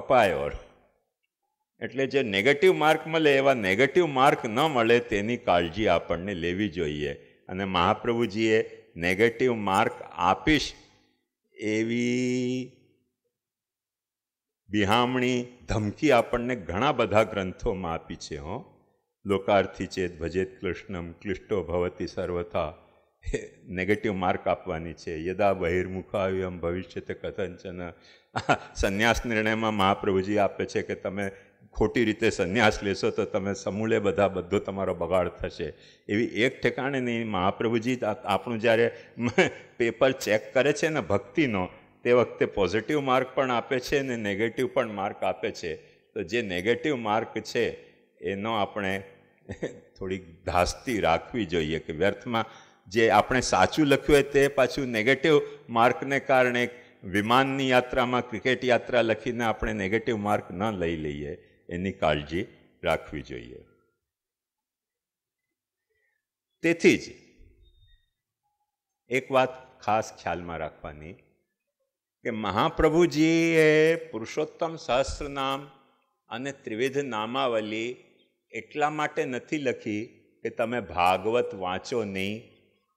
કપાયો. એટલે જે negative mark મળે એવા નેગેટિવ માર્ક ન મળે તેની કાળજી આપણને લેવી જોઈએ. અને મહાપ્રભુજીએ નેગેટિવ માર્ક આપીશ એવી બિહામણી ધમકી આપણને ઘણા બધા ગ્રંથોમાં આપી છે. લોકાર્થી ચેત ભજેત કૃષ્ણમ ક્લિષ્ટો ભવતી સર્વથા. નેગેટિવ માર્ક આપવાની છે. યદા બહિર્મુખાવ્યમ ભવિષ્યતે કથંચન. સંન્યાસ નિર્ણયમાં મહાપ્રભુજી આપે છે કે તમે ખોટી રીતે સંન્યાસ લેશો તો તમે સમૂળે બધો તમારો બગાડ થશે. એવી એક ઠેકાણે નહીં. મહાપ્રભુજી આપણું જ્યારે પેપર ચેક કરે છે ને ભક્તિનો, તે વખતે પોઝિટિવ માર્ક પણ આપે છે ને નેગેટિવ પણ માર્ક આપે છે. તો જે નેગેટિવ માર્ક છે એનો આપણે થોડીક ધાસ્તી રાખવી જોઈએ કે વ્યર્થમાં જે આપણે સાચું લખ્યું હોય તે પાછું નેગેટિવ માર્કને કારણે વિમાનની યાત્રામાં ક્રિકેટ યાત્રા લખીને આપણે નેગેટિવ માર્ક ન લઈ લઈએ, એની કાળજી રાખવી જોઈએ. તેથી જ એક વાત ખાસ ખ્યાલમાં રાખવાની કે મહાપ્રભુજીએ પુરુષોત્તમ સહસ્રનામ અને ત્રિવિધ નામાવલી એટલા માટે નથી લખી કે તમે ભાગવત વાંચો નહીં,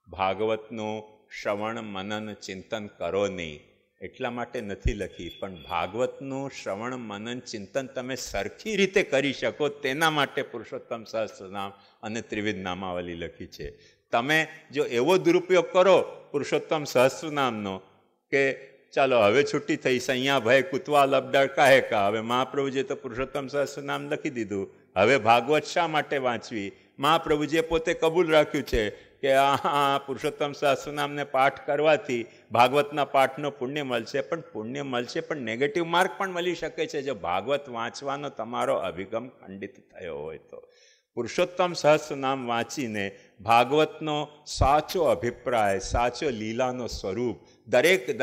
ભાગવતનું શ્રવણ મનન ચિંતન કરો નહીં, એટલા માટે નથી લખી. પણ ભાગવતનું શ્રવણ મનન ચિંતન તમે સરખી રીતે કરી શકો તેના માટે પુરુષોત્તમ સહસ્રનામ અને ત્રિવિધ નામાવલી લખી છે. તમે જો એવો દુરુપયોગ કરો પુરુષોત્તમ સહસ્રનામનો કે ચાલો હવે છૂટી થઈ, સૈયા ભય કુતવા લબડા કાહે કા, હવે મહાપ્રભુજીએ તો પુરુષોત્તમ સહસ્રનામ લખી દીધું, હવે ભાગવત શા માટે વાંચવી? મહાપ્રભુજીએ પોતે કબૂલ રાખ્યું છે કે આ પુરુષોત્તમ સહસ્રનામને પાઠ કરવાથી ભાગવતના પાઠનો પુણ્ય મળશે. પણ પુણ્ય મળશે પણ નેગેટિવ માર્ક પણ મળી શકે છે જો ભાગવત વાંચવાનો તમારો અભિગમ ખંડિત થયો હોય તો. પુરુષોત્તમ સહસ્રનામ વાંચીને ભાગવતનો સાચો અભિપ્રાય, સાચો લીલાનો સ્વરૂપ, દરેકે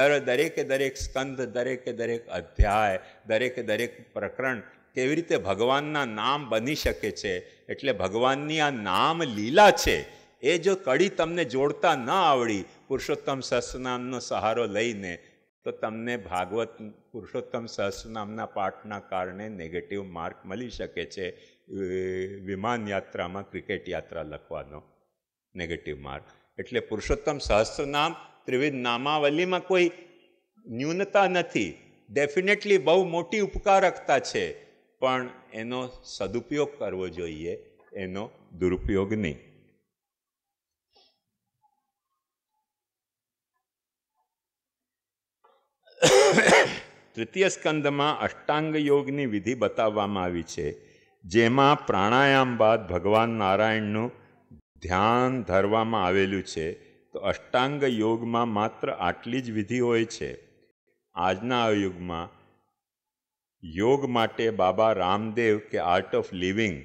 દરેક સ્કંદ, દરેકે દરેક અધ્યાય, દરેકે દરેક પ્રકરણ કેવી રીતે ભગવાનના નામ બની શકે છે, એટલે ભગવાનની આ નામ લીલા છે એ જો કડી તમને જોડતા ન આવડી પુરુષોત્તમ સહસ્રનામનો સહારો લઈને, તો તમને ભાગવત પુરુષોત્તમ સહસ્રનામના પાઠના કારણે નેગેટિવ માર્ક મળી શકે છે. વિમાન યાત્રામાં ક્રિકેટ યાત્રા લખવાનો નેગેટિવ માર્ક. એટલે પુરુષોત્તમ સહસ્રનામ ત્રિવિધ નામાવલીમાં કોઈ ન્યૂનતા નથી, ડેફિનેટલી બહુ મોટી ઉપકારકતા છે, પણ એનો સદુપયોગ કરવો જોઈએ, એનો દુરુપયોગ નહીં. તૃતીય સ્કંદમાં અષ્ટાંગ યોગની વિધિ બતાવવામાં આવી છે, જેમાં પ્રાણાયામ બાદ ભગવાન નારાયણનું ધ્યાન ધરવામાં આવેલું છે. તો અષ્ટાંગ યોગમાં માત્ર આટલી જ વિધિ હોય છે. આજના યુગમાં યોગ માટે બાબા રામદેવ કે આર્ટ ઓફ લિવિંગ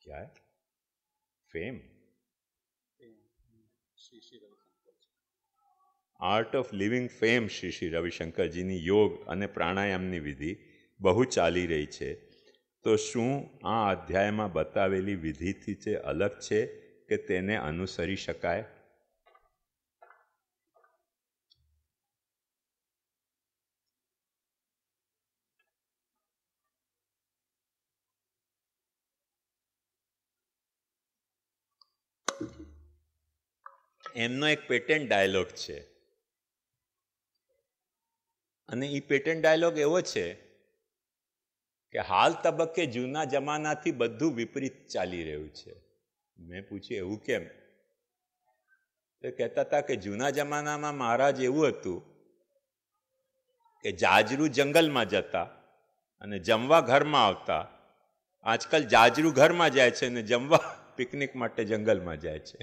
क्या है fame art of living fame Shri Shri રવિશંકરજીની યોગ અને પ્રાણાયામની વિધિ બહુ ચાલી રહી છે. તો શું આ અધ્યાયમાં બતાવેલી વિધિથી તે અલગ છે કે તેને અનુસરી શકાય? એમનો એક પેટન્ટ ડાયલોગ છે, અને એ પેટન્ટ ડાયલોગ એવો છે કે હાલ તબક્કે જૂના જમાનાથી બધું વિપરીત ચાલી રહ્યું છે. મેં પૂછ્યું એવું કેમ? તો કહેતા હતા કે જૂના જમાનામાં મહારાજ એવું હતું કે જાજરૂ જંગલમાં જતા અને જમવા ઘરમાં આવતા. આજકાલ જાજરૂ ઘરમાં જાય છે અને જમવા પિકનિક માટે જંગલમાં જાય છે.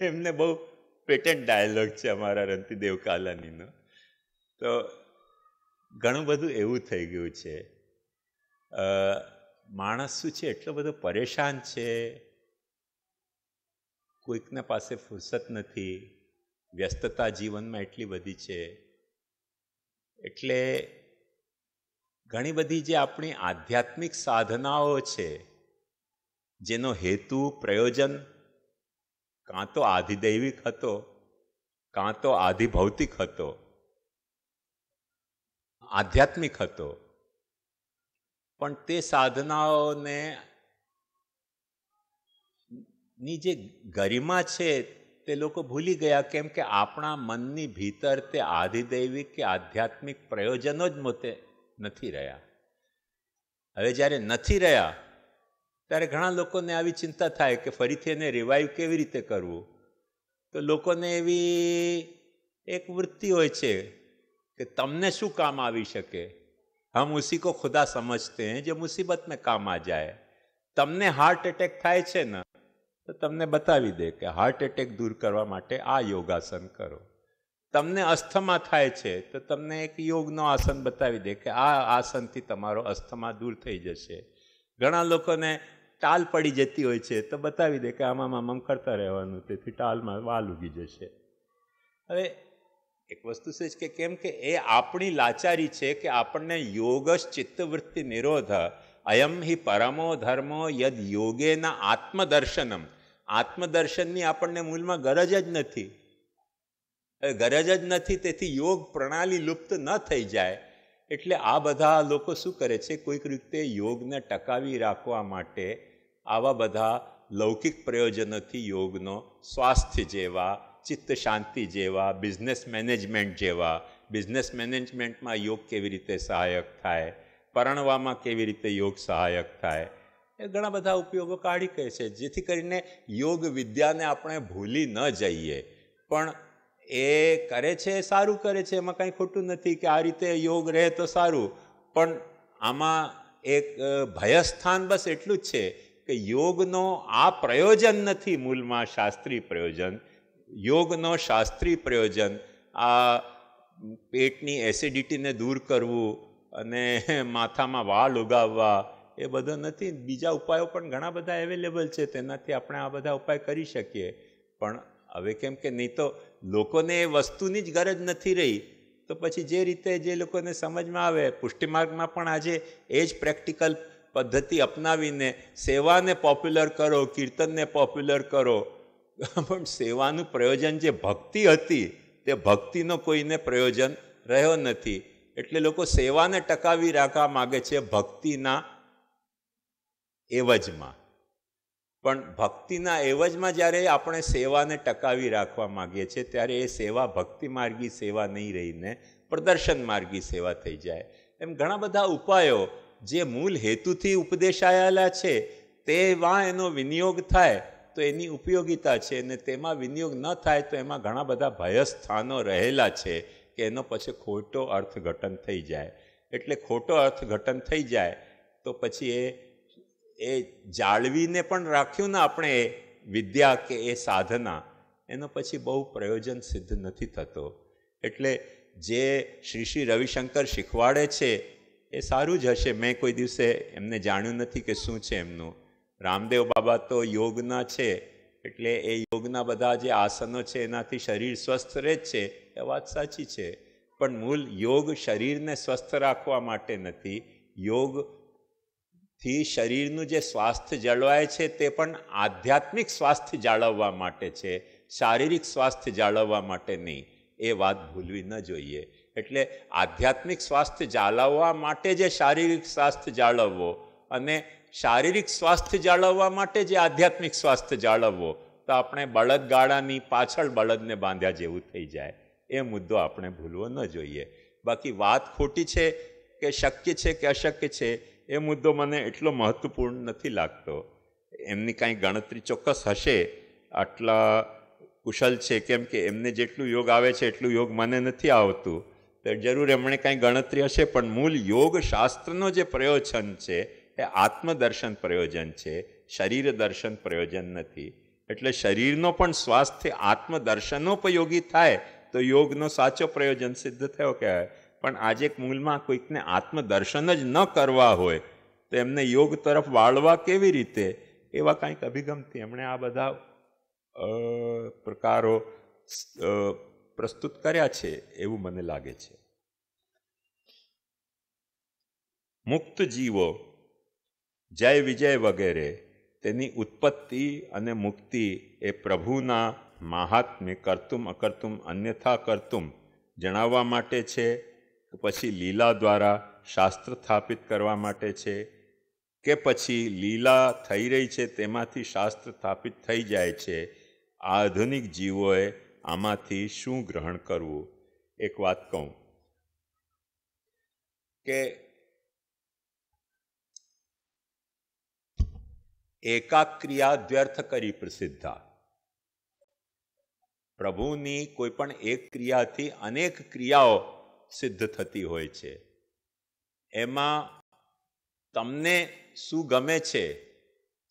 એમને બહુ પેટન્ટ ડાયલોગ છે અમારા રંતીદેવ કાલાનીનો. તો ઘણું બધું એવું થઈ ગયું છે. માણસ શું છે, એટલો બધો પરેશાન છે, કોઈકના પાસે ફુરસત નથી, વ્યસ્તતા જીવનમાં એટલી બધી છે, એટલે ઘણી બધી જે આપણી આધ્યાત્મિક સાધનાઓ છે જેનો હેતુ પ્રયોજન કાં તો આધિદૈવિક હતો, કાં તો આધિભૌતિક હતો, આધ્યાત્મિક હતો, પણ તે સાધનાઓને ની જે ગરિમા છે તે લોકો ભૂલી ગયા, કેમ કે આપણા મનની ભીતર તે આધિદૈવિક કે આધ્યાત્મિક પ્રયોજનો જ મોતે નથી રહ્યા. હવે જ્યારે નથી રહ્યા ત્યારે ઘણા લોકોને આવી ચિંતા થાય કે ફરીથી એને રિવાઇવ કેવી રીતે કરવું. તો લોકોને એવી એક વૃત્તિ હોય છે કે તમને શું કામ આવી શકે, હમ ઉસી કો ખુદા સમજતે हैं जो मुसीबत में काम आ जाए. તમને હાર્ટ એટેક થાય છે ને તો તમને બતાવી દે કે હાર્ટ એટેક દૂર કરવા માટે આ યોગાસન કરો. તમને અસ્થમા થાય છે તો તમને એક યોગનો આસન બતાવી દે કે આ આસનથી તમારો અસ્થમા દૂર થઈ જશે. ઘણા લોકોને ટાલ પડી જતી હોય છે તો બતાવી દે કે આમ કરતા રહેવાનું, તેથી ટાલમાં વાલ ઉગી જશે. હવે એક વસ્તુ છે કે કેમ કે એ આપણી લાચારી છે કે આપણને યોગશ ચિત્તવૃત્તિ નિરોધ અયમ હિ પરમો ધર્મો યદ યોગેના આત્મદર્શનમ. આત્મદર્શનની આપણને મૂળમાં ગરજ જ નથી. ગરજ જ નથી, તેથી યોગ પ્રણાલી લુપ્ત ન થઈ જાય. એટલે આ બધા લોકો શું કરે છે, કોઈક રીતે યોગને ટકાવી રાખવા માટે આવા બધા લૌકિક પ્રયોજનોથી યોગનો સ્વાસ્થ્ય જેવા, ચિત્ત શાંતિ જેવા, બિઝનેસ મેનેજમેન્ટ જેવા, બિઝનેસ મેનેજમેન્ટમાં યોગ કેવી રીતે સહાયક થાય, પરણવામાં કેવી રીતે યોગ સહાયક થાય, એ ઘણા બધા ઉપયોગો કાઢી કહે છે, જેથી કરીને યોગ વિદ્યાને આપણે ભૂલી ન જઈએ. પણ એ કરે છે, સારું કરે છે, એમાં કાંઈ ખોટું નથી કે આ રીતે યોગ રહે તો સારું. પણ આમાં એક ભયસ્થાન બસ એટલું જ છે કે યોગનો આ પ્રયોજન નથી મૂળમાં શાસ્ત્રીય પ્રયોજન. યોગનો શાસ્ત્રીય પ્રયોજન આ પેટની એસિડિટીને દૂર કરવું અને માથામાં વાળ ઉગાવવા એ બધો નથી. બીજા ઉપાયો પણ ઘણા બધા અવેલેબલ છે, તેનાથી આપણે આ બધા ઉપાય કરી શકીએ. પણ હવે કેમ કે નહીં તો લોકોને એ વસ્તુની જ ગરજ નથી રહી, તો પછી જે રીતે જે લોકોને સમજમાં આવે, પુષ્ટિમાર્ગમાં પણ આજે એ જ પ્રેક્ટિકલ પદ્ધતિ અપનાવીને સેવાને પોપ્યુલર કરો, કીર્તનને પોપ્યુલર કરો. પણ સેવાનું પ્રયોજન જે ભક્તિ હતી તે ભક્તિનો કોઈને પ્રયોજન રહ્યો નથી. એટલે લોકો સેવાને ટકાવી રાખવા માગે છે ભક્તિના એવજમાં. પણ ભક્તિના એવજમાં જ્યારે આપણે સેવાને ટકાવી રાખવા માગીએ છીએ ત્યારે એ સેવા ભક્તિ માર્ગી સેવા નહીં રહીને પ્રદર્શન માર્ગી સેવા થઈ જાય. એમ ઘણા બધા ઉપાયો જે મૂળ હેતુથી ઉપદેશાયેલા છે તેમાં એનો વિનિયોગ થાય તો એની ઉપયોગિતા છે, અને તેમાં વિનિયોગ ન થાય તો એમાં ઘણા બધા ભયસ્થાનો રહેલા છે કે એનો પછી ખોટો અર્થઘટન થઈ જાય. એટલે ખોટો અર્થઘટન થઈ જાય તો પછી એ જાળવીને પણ રાખ્યું ને આપણે એ વિદ્યા કે એ સાધના, એનો પછી બહુ પ્રયોજન સિદ્ધ નથી થતો. એટલે જે શ્રી રવિશંકર શીખવાડે છે એ સારું જ હશે. મેં કોઈ દિવસે એમને જાણ્યું નથી કે શું છે એમનું. રામદેવ બાબા તો યોગના છે, એટલે એ યોગના બધા જે આસનો છે એનાથી શરીર સ્વસ્થ રહે જ છે, એ વાત સાચી છે. પણ મૂળ યોગ શરીરને સ્વસ્થ રાખવા માટે નથી. યોગથી શરીરનું જે સ્વાસ્થ્ય જળવાય છે તે પણ આધ્યાત્મિક સ્વાસ્થ્ય જાળવવા માટે છે, શારીરિક સ્વાસ્થ્ય જાળવવા માટે નહીં. એ વાત ભૂલવી ન જોઈએ. એટલે આધ્યાત્મિક સ્વાસ્થ્ય જાળવવા માટે જે શારીરિક સ્વાસ્થ્ય જાળવવો અને શારીરિક સ્વાસ્થ્ય જાળવવા માટે જે આધ્યાત્મિક સ્વાસ્થ્ય જાળવવો, તો આપણે બળદગાડાની પાછળ બળદને બાંધ્યા જેવું થઈ જાય. એ મુદ્દો આપણે ભૂલવો ન જોઈએ. બાકી વાત ખોટી છે કે શક્ય છે કે અશક્ય છે એ મુદ્દો મને એટલો મહત્વપૂર્ણ નથી લાગતો. એમની કાંઈ ગણતરી ચોક્કસ હશે, આટલા કુશલ છે, કેમ કે એમને જેટલું યોગ આવે છે એટલું યોગ મને નથી આવતું, તો જરૂર એમણે કાંઈ ગણતરી હશે. પણ મૂળ યોગ શાસ્ત્રનો જે પ્રયોજન છે એ આત્મદર્શન પ્રયોજન છે, શરીર દર્શન પ્રયોજન નથી. એટલે શરીરનો પણ સ્વાસ્થ્ય આત્મદર્શનોપયોગી થાય તો યોગનો સાચો પ્રયોજન સિદ્ધ થયો કહેવાય. પણ આજે મૂળમાં કોઈકને આત્મદર્શન જ ન કરવા હોય તો એમને યોગ તરફ વાળવા કેવી રીતે, એવા કંઈક અભિગમથી એમણે આ બધા પ્રકારો પ્રસ્તુત કર્યા છે એવું મને લાગે છે. મુક્ત જીવો, જય વિજય વગેરે તેની ઉત્પત્તિ અને મુક્તિ એ પ્રભુના મહાત્મ્ય કર્તુમ અકર્તુમ અન્યથા કર્તુમ જણાવવા માટે છે કે પછી લીલા દ્વારા શાસ્ત્ર સ્થાપિત કરવા માટે છે કે પછી લીલા થઈ રહી છે તેમાંથી શાસ્ત્ર સ્થાપિત થઈ જાય છે? આધુનિક જીવોએ આમાંથી શું ગ્રહણ કરવું? એક વાત કહું કે એકા ક્રિયા વ્યર્થ કરી પ્રસિદ્ધા. પ્રભુની કોઈ પણ એક ક્રિયાથી અનેક ક્રિયાઓ સિદ્ધ થતી હોય છે. એમાં તમને શું ગમે છે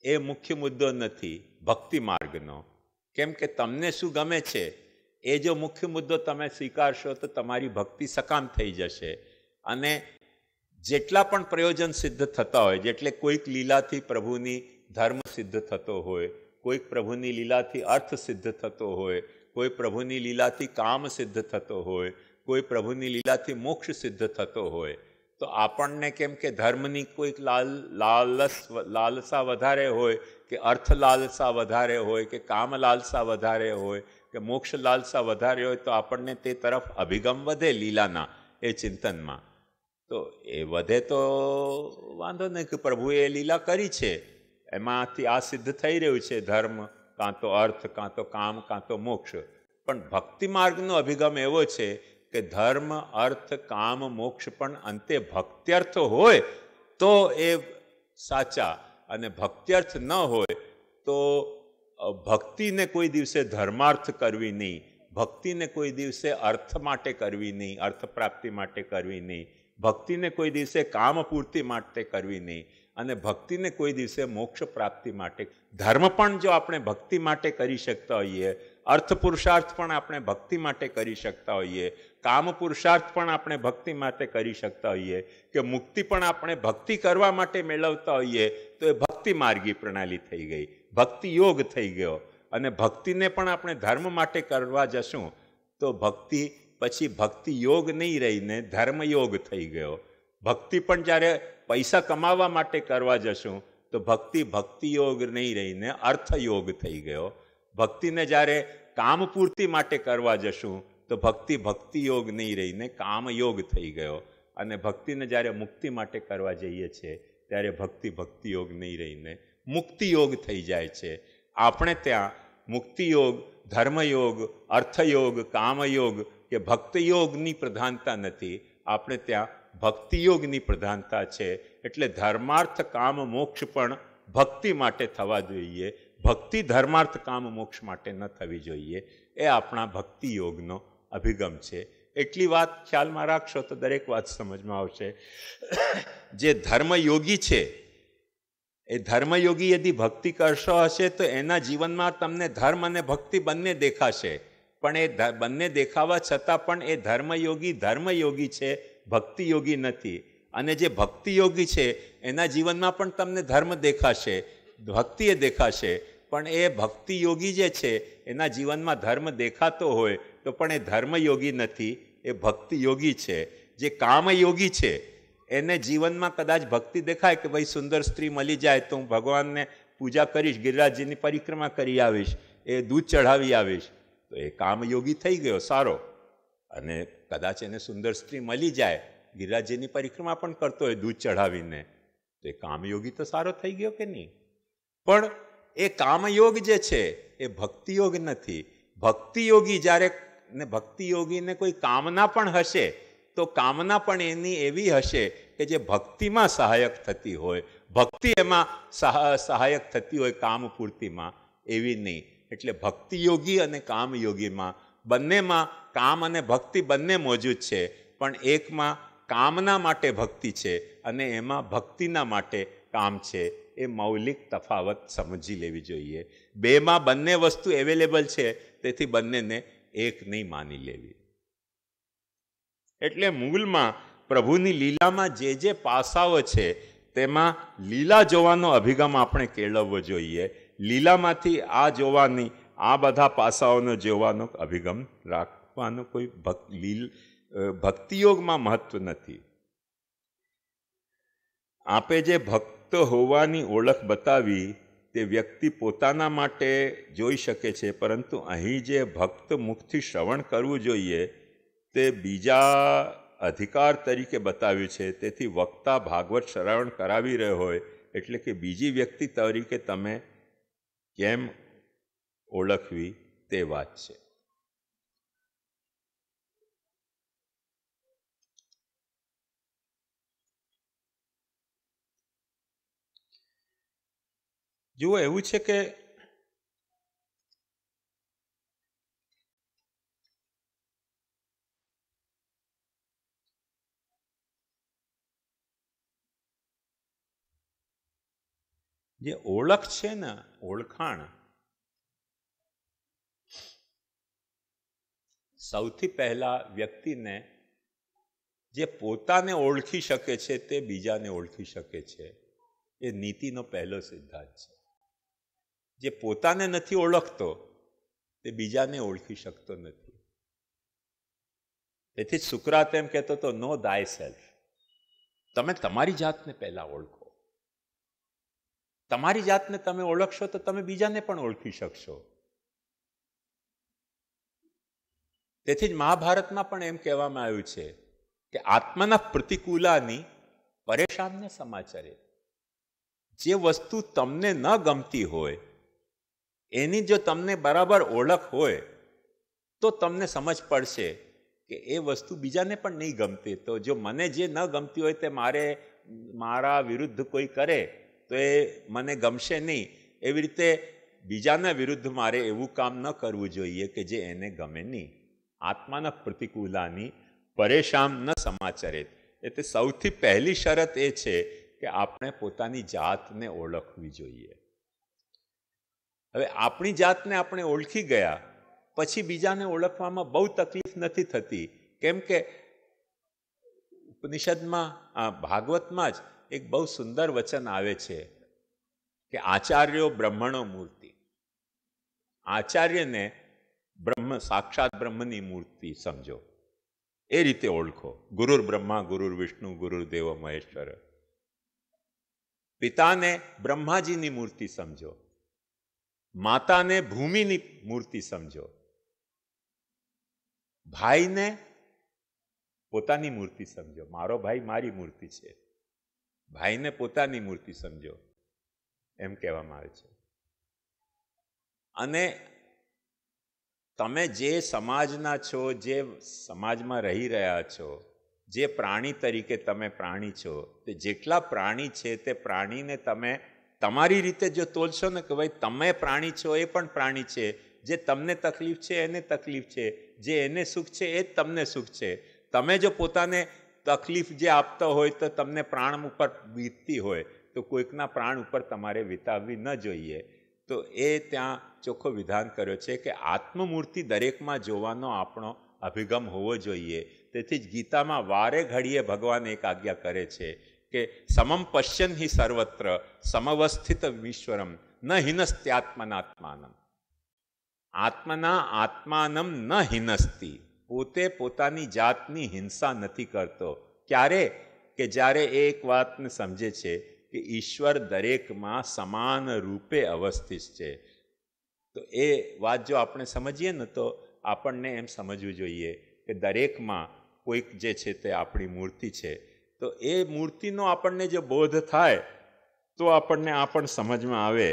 એ મુખ્ય મુદ્દો નથી ભક્તિ માર્ગનો. કેમ કે તમને શું ગમે છે એ જો મુખ્ય મુદ્દો તમે સ્વીકારશો તો તમારી ભક્તિ સકામ થઈ જશે. અને જેટલા પણ પ્રયોજન સિદ્ધ થતા હોય, જેટલે કોઈક લીલાથી પ્રભુની ધર્મ સિદ્ધ થતો હોય, કોઈક પ્રભુની લીલાથી અર્થ સિદ્ધ થતો હોય, કોઈ પ્રભુની લીલાથી કામ સિદ્ધ થતો હોય, કોઈ પ્રભુની લીલાથી મોક્ષ સિદ્ધ થતો હોય, તો આપણને કેમ કે ધર્મની કોઈક લાલસા વધારે હોય કે અર્થ લાલસા વધારે હોય કે કામ લાલસા વધારે હોય કે મોક્ષ લાલસા વધારે હોય તો આપણને તે તરફ અભિગમ વધે લીલાના એ ચિંતનમાં. તો એ વધે તો વાંધો નહીં કે પ્રભુએ એ લીલા કરી છે, એમાંથી આ સિદ્ધ થઈ રહ્યું છે ધર્મ, કાં તો અર્થ, કાં તો કામ, કાં તો મોક્ષ. પણ ભક્તિ માર્ગનો અભિગમ એવો છે કે ધર્મ, અર્થ, કામ, મોક્ષ પણ અંતે ભક્ત્યર્થ હોય તો એ સાચા, અને ભક્ત્યર્થ ન હોય તો ભક્તિને કોઈ દિવસે ધર્માર્થ કરવી નહીં, ભક્તિને કોઈ દિવસે અર્થ માટે કરવી નહીં, અર્થ પ્રાપ્તિ માટે કરવી નહીં, ભક્તિને કોઈ દિવસે કામ પૂર્તિ માટે કરવી નહીં, અને ભક્તિને કોઈ દિવસે મોક્ષ પ્રાપ્તિ માટે. ધર્મ પણ જો આપણે ભક્તિ માટે કરી શકતા હોઈએ, અર્થ પુરુષાર્થ પણ આપણે ભક્તિ માટે કરી શકતા હોઈએ, કામ પુરુષાર્થ પણ આપણે ભક્તિ માટે કરી શકતા હોઈએ, કે મુક્તિ પણ આપણે ભક્તિ કરવા માટે મેળવતા હોઈએ, તો એ ભક્તિ માર્ગી પ્રણાલી થઈ ગઈ, ભક્તિ યોગ થઈ ગયો. અને ભક્તિને પણ આપણે ધર્મ માટે કરવા જશું તો ભક્તિ પછી ભક્તિ યોગ નહીં રહીને ધર્મયોગ થઈ ગયો. ભક્તિ પણ જ્યારે પૈસા કમાવા માટે કરવા જશું તો ભક્તિ ભક્તિયોગ નહીં રહીને અર્થયોગ થઈ ગયો. ભક્તિને જ્યારે કામ પૂર્તિ માટે કરવા જશું તો ભક્તિ ભક્તિયોગ નહીં રહીને કામયોગ થઈ ગયો. અને ભક્તિને જ્યારે મુક્તિ માટે કરવા જઈએ છીએ ત્યારે ભક્તિ ભક્તિયોગ નહીં રહીને મુક્તિયોગ થઈ જાય છે. આપણે ત્યાં મુક્તિયોગ, ધર્મયોગ, અર્થયોગ, કામયોગ કે ભક્તિયોગની પ્રધાનતા નથી, આપણે ત્યાં ભક્તિયોગની પ્રધાનતા છે. એટલે ધર્માર્થ કામ મોક્ષ પણ ભક્તિ માટે થવા જોઈએ, ભક્તિ ધર્માર્થ કામ મોક્ષ માટે ન થવી જોઈએ. એ આપણા ભક્તિયોગનો અભિગમ છે. એટલી વાત ખ્યાલમાં રાખશો તો દરેક વાત સમજમાં આવશે. જે ધર્મયોગી છે એ ધર્મયોગી યદી ભક્તિ કરશો હશે તો એના જીવનમાં તમને ધર્મ અને ભક્તિ બંને દેખાશે. પણ એ બંને દેખાવા છતાં પણ એ ધર્મયોગી છે, ભક્તિયોગી નથી. અને જે ભક્તિયોગી છે એના જીવનમાં પણ તમને ધર્મ દેખાશે, ભક્તિ એ દેખાશે. પણ એ ભક્તિયોગી જે છે એના જીવનમાં ધર્મ દેખાતો હોય તો પણ એ ધર્મયોગી નથી, એ ભક્તિયોગી છે. જે કામયોગી છે એને જીવનમાં કદાચ ભક્તિ દેખાય કે ભાઈ સુંદર સ્ત્રી મળી જાય તો હું ભગવાનને પૂજા કરીશ, ગિરિરાજજીની પરિક્રમા કરી આવીશ, એ દૂધ ચઢાવી આવીશ, તો એ કામયોગી થઈ ગયો સારો. અને કદાચ એને સુંદર સ્ત્રી મળી જાય, ગિરિરાજજીની પરિક્રમા પણ કરતો હોય દૂધ ચઢાવીને, તો એ કામયોગી તો સારો થઈ ગયો કે નહીં? પણ એ કામયોગ જે છે એ ભક્તિયોગ નથી. ભક્તિયોગી જ્યારે, ને ભક્તિયોગીને કોઈ કામના પણ હશે તો કામના પણ એની એવી હશે કે જે ભક્તિમાં સહાયક થતી હોય, ભક્તિ એમાં સહાયક થતી હોય કામ પૂર્તિમાં, એવી નહીં. એટલે ભક્તિયોગી અને કામયોગીમાં બંનેમાં કામ અને ભક્તિ બંને મોજૂદ છે, પણ એકમાં કામના માટે ભક્તિ છે અને એમાં ભક્તિના માટે કામ છે. એ મૌલિક તફાવત સમજી લેવી જોઈએ. બેમાં બંને વસ્તુ અવેલેબલ છે, તેથી બંનેને એક નહીં માની લેવી. એટલે મૂળમાં પ્રભુની લીલામાં જે પાસાઓ છે તેમાં લીલા જોવાનો અભિગમ આપણે કેળવવો જોઈએ. લીલામાંથી આ જોવાની, આ બધા પાસાઓનો જોવાનો અભિગમ રાખવાનો કોઈ ભક્તિયોગમાં મહત્વ નથી. આપે જે ભક્ત હોવાની ઓળખ બતાવી તે વ્યક્તિ પોતાના માટે જોઈ શકે છે, પરંતુ અહીં જે ભક્ત મુખથી શ્રવણ કરવું જોઈએ તે બીજા અધિકાર તરીકે બતાવ્યું છે. તેથી વક્તા ભાગવત શ્રવણ કરાવી રહ્યો હોય એટલે કે બીજી વ્યક્તિ તરીકે તમે કેમ ઓળખવી તે વાત છે. જુઓ, એવું છે કે જે ઓળખ છે ને, ઓળખાણ, સૌથી પહેલા વ્યક્તિને જે પોતાને ઓળખી શકે છે તે બીજાને ઓળખી શકે છે. એ નીતિનો પહેલો સિદ્ધાંત છે. જે પોતાને નથી ઓળખતો તે બીજાને ઓળખી શકતો નથી. તેથી જ સુકરાત એમ કહેતો હતો, નો દાય સેલ્ફ. તમે તમારી જાતને પહેલા ઓળખો. તમારી જાતને તમે ઓળખશો તો તમે બીજાને પણ ઓળખી શકશો. તેથી જ મહાભારતમાં પણ એમ કહેવામાં આવ્યું છે કે આત્મના પ્રતિકૂલાની પરેશાનને સમાચારે. જે વસ્તુ તમને ન ગમતી હોય એની જો તમને બરાબર ઓળખ હોય તો તમને સમજ પડશે કે એ વસ્તુ બીજાને પણ નહીં ગમતી. તો જો મને જે ન ગમતી હોય તે મારા વિરુદ્ધ કોઈ કરે તો એ મને ગમશે નહીં. એવી રીતે બીજાના વિરુદ્ધ મારે એવું કામ ન કરવું જોઈએ કે જે એને ગમે નહીં. આત્માના પ્રતિકૂલાની પરેશાન ન સમાચરિત. એટલે સૌથી પહેલી શરત એ છે કે આપણે પોતાની જાતને ઓળખવી જોઈએ. હવે આપણી જાતને આપણે ઓળખી ગયા પછી બીજાને ઓળખવામાં બહુ તકલીફ નથી થતી. કેમ કે ઉપનિષદમાં, ભાગવતમાં જ એક બહુ સુંદર વચન આવે છે કે આચાર્યો બ્રહ્મણો મૂર્તિ. આચાર્યને સાક્ષાત બ્રહ્મની મૂર્તિ સમજો. એ રીતે ઓળખો. ગુરુર બ્રહ્મા ગુરુર વિષ્ણુ ગુરુર્દેવ મહેશ્વર. પિતાને બ્રહ્માજીની મૂર્તિ સમજો. માતાને ભૂમિની મૂર્તિ સમજો. ભાઈને પોતાની મૂર્તિ સમજો. મારો ભાઈ મારી મૂર્તિ છે. ભાઈને પોતાની મૂર્તિ સમજો એમ કહેવામાં આવે છે. અને તમે જે સમાજના છો, જે સમાજમાં રહી રહ્યા છો, જે પ્રાણી તરીકે તમે પ્રાણી છો, તે જેટલા પ્રાણી છે તે પ્રાણીને તમે તમારી રીતે જો તોલશો ને કે ભાઈ તમે પ્રાણી છો, એ પણ પ્રાણી છે. જે તમને તકલીફ છે એને તકલીફ છે, જે એને સુખ છે એ જ તમને સુખ છે. તમે જો પોતાને તકલીફ જે આપતા હોય તો તમને પ્રાણ ઉપર વીતતી હોય તો કોઈકના પ્રાણ ઉપર તમારે વિતાવવી ન જોઈએ. તો એ ત્યાં ચોખ્ખો વિધાન કર્યો છે કે આત્મમૂર્તિ દરેકમાં જોવાનો આપણો અભિગમ હોવો જોઈએ. તેથી જ ગીતામાં વારે ઘડીએ ભગવાન એક આજ્ઞા કરે છે કે સમમ પશ્યન હિ સર્વત્ર સમવસ્થિત ઈશ્વરમ ન હિનસ્ત્યાત્મનાત્માનમ. આત્મના આત્માનમ ન હિનસ્તી. પોતે પોતાની જાતની હિંસા નથી કરતો. ક્યારે? કે જ્યારે એ એક વાતને સમજે છે કે ઈશ્વર દરેકમાં સમાન રૂપે અવસ્થિત છે. તો એ વાત જો આપણે સમજીએ ને તો આપણને એમ સમજવું જોઈએ કે દરેકમાં કોઈક જે છે તે આપણી મૂર્તિ છે. તો એ મૂર્તિનો આપણને જો બોધ થાય તો આપણને આ પણ સમજમાં આવે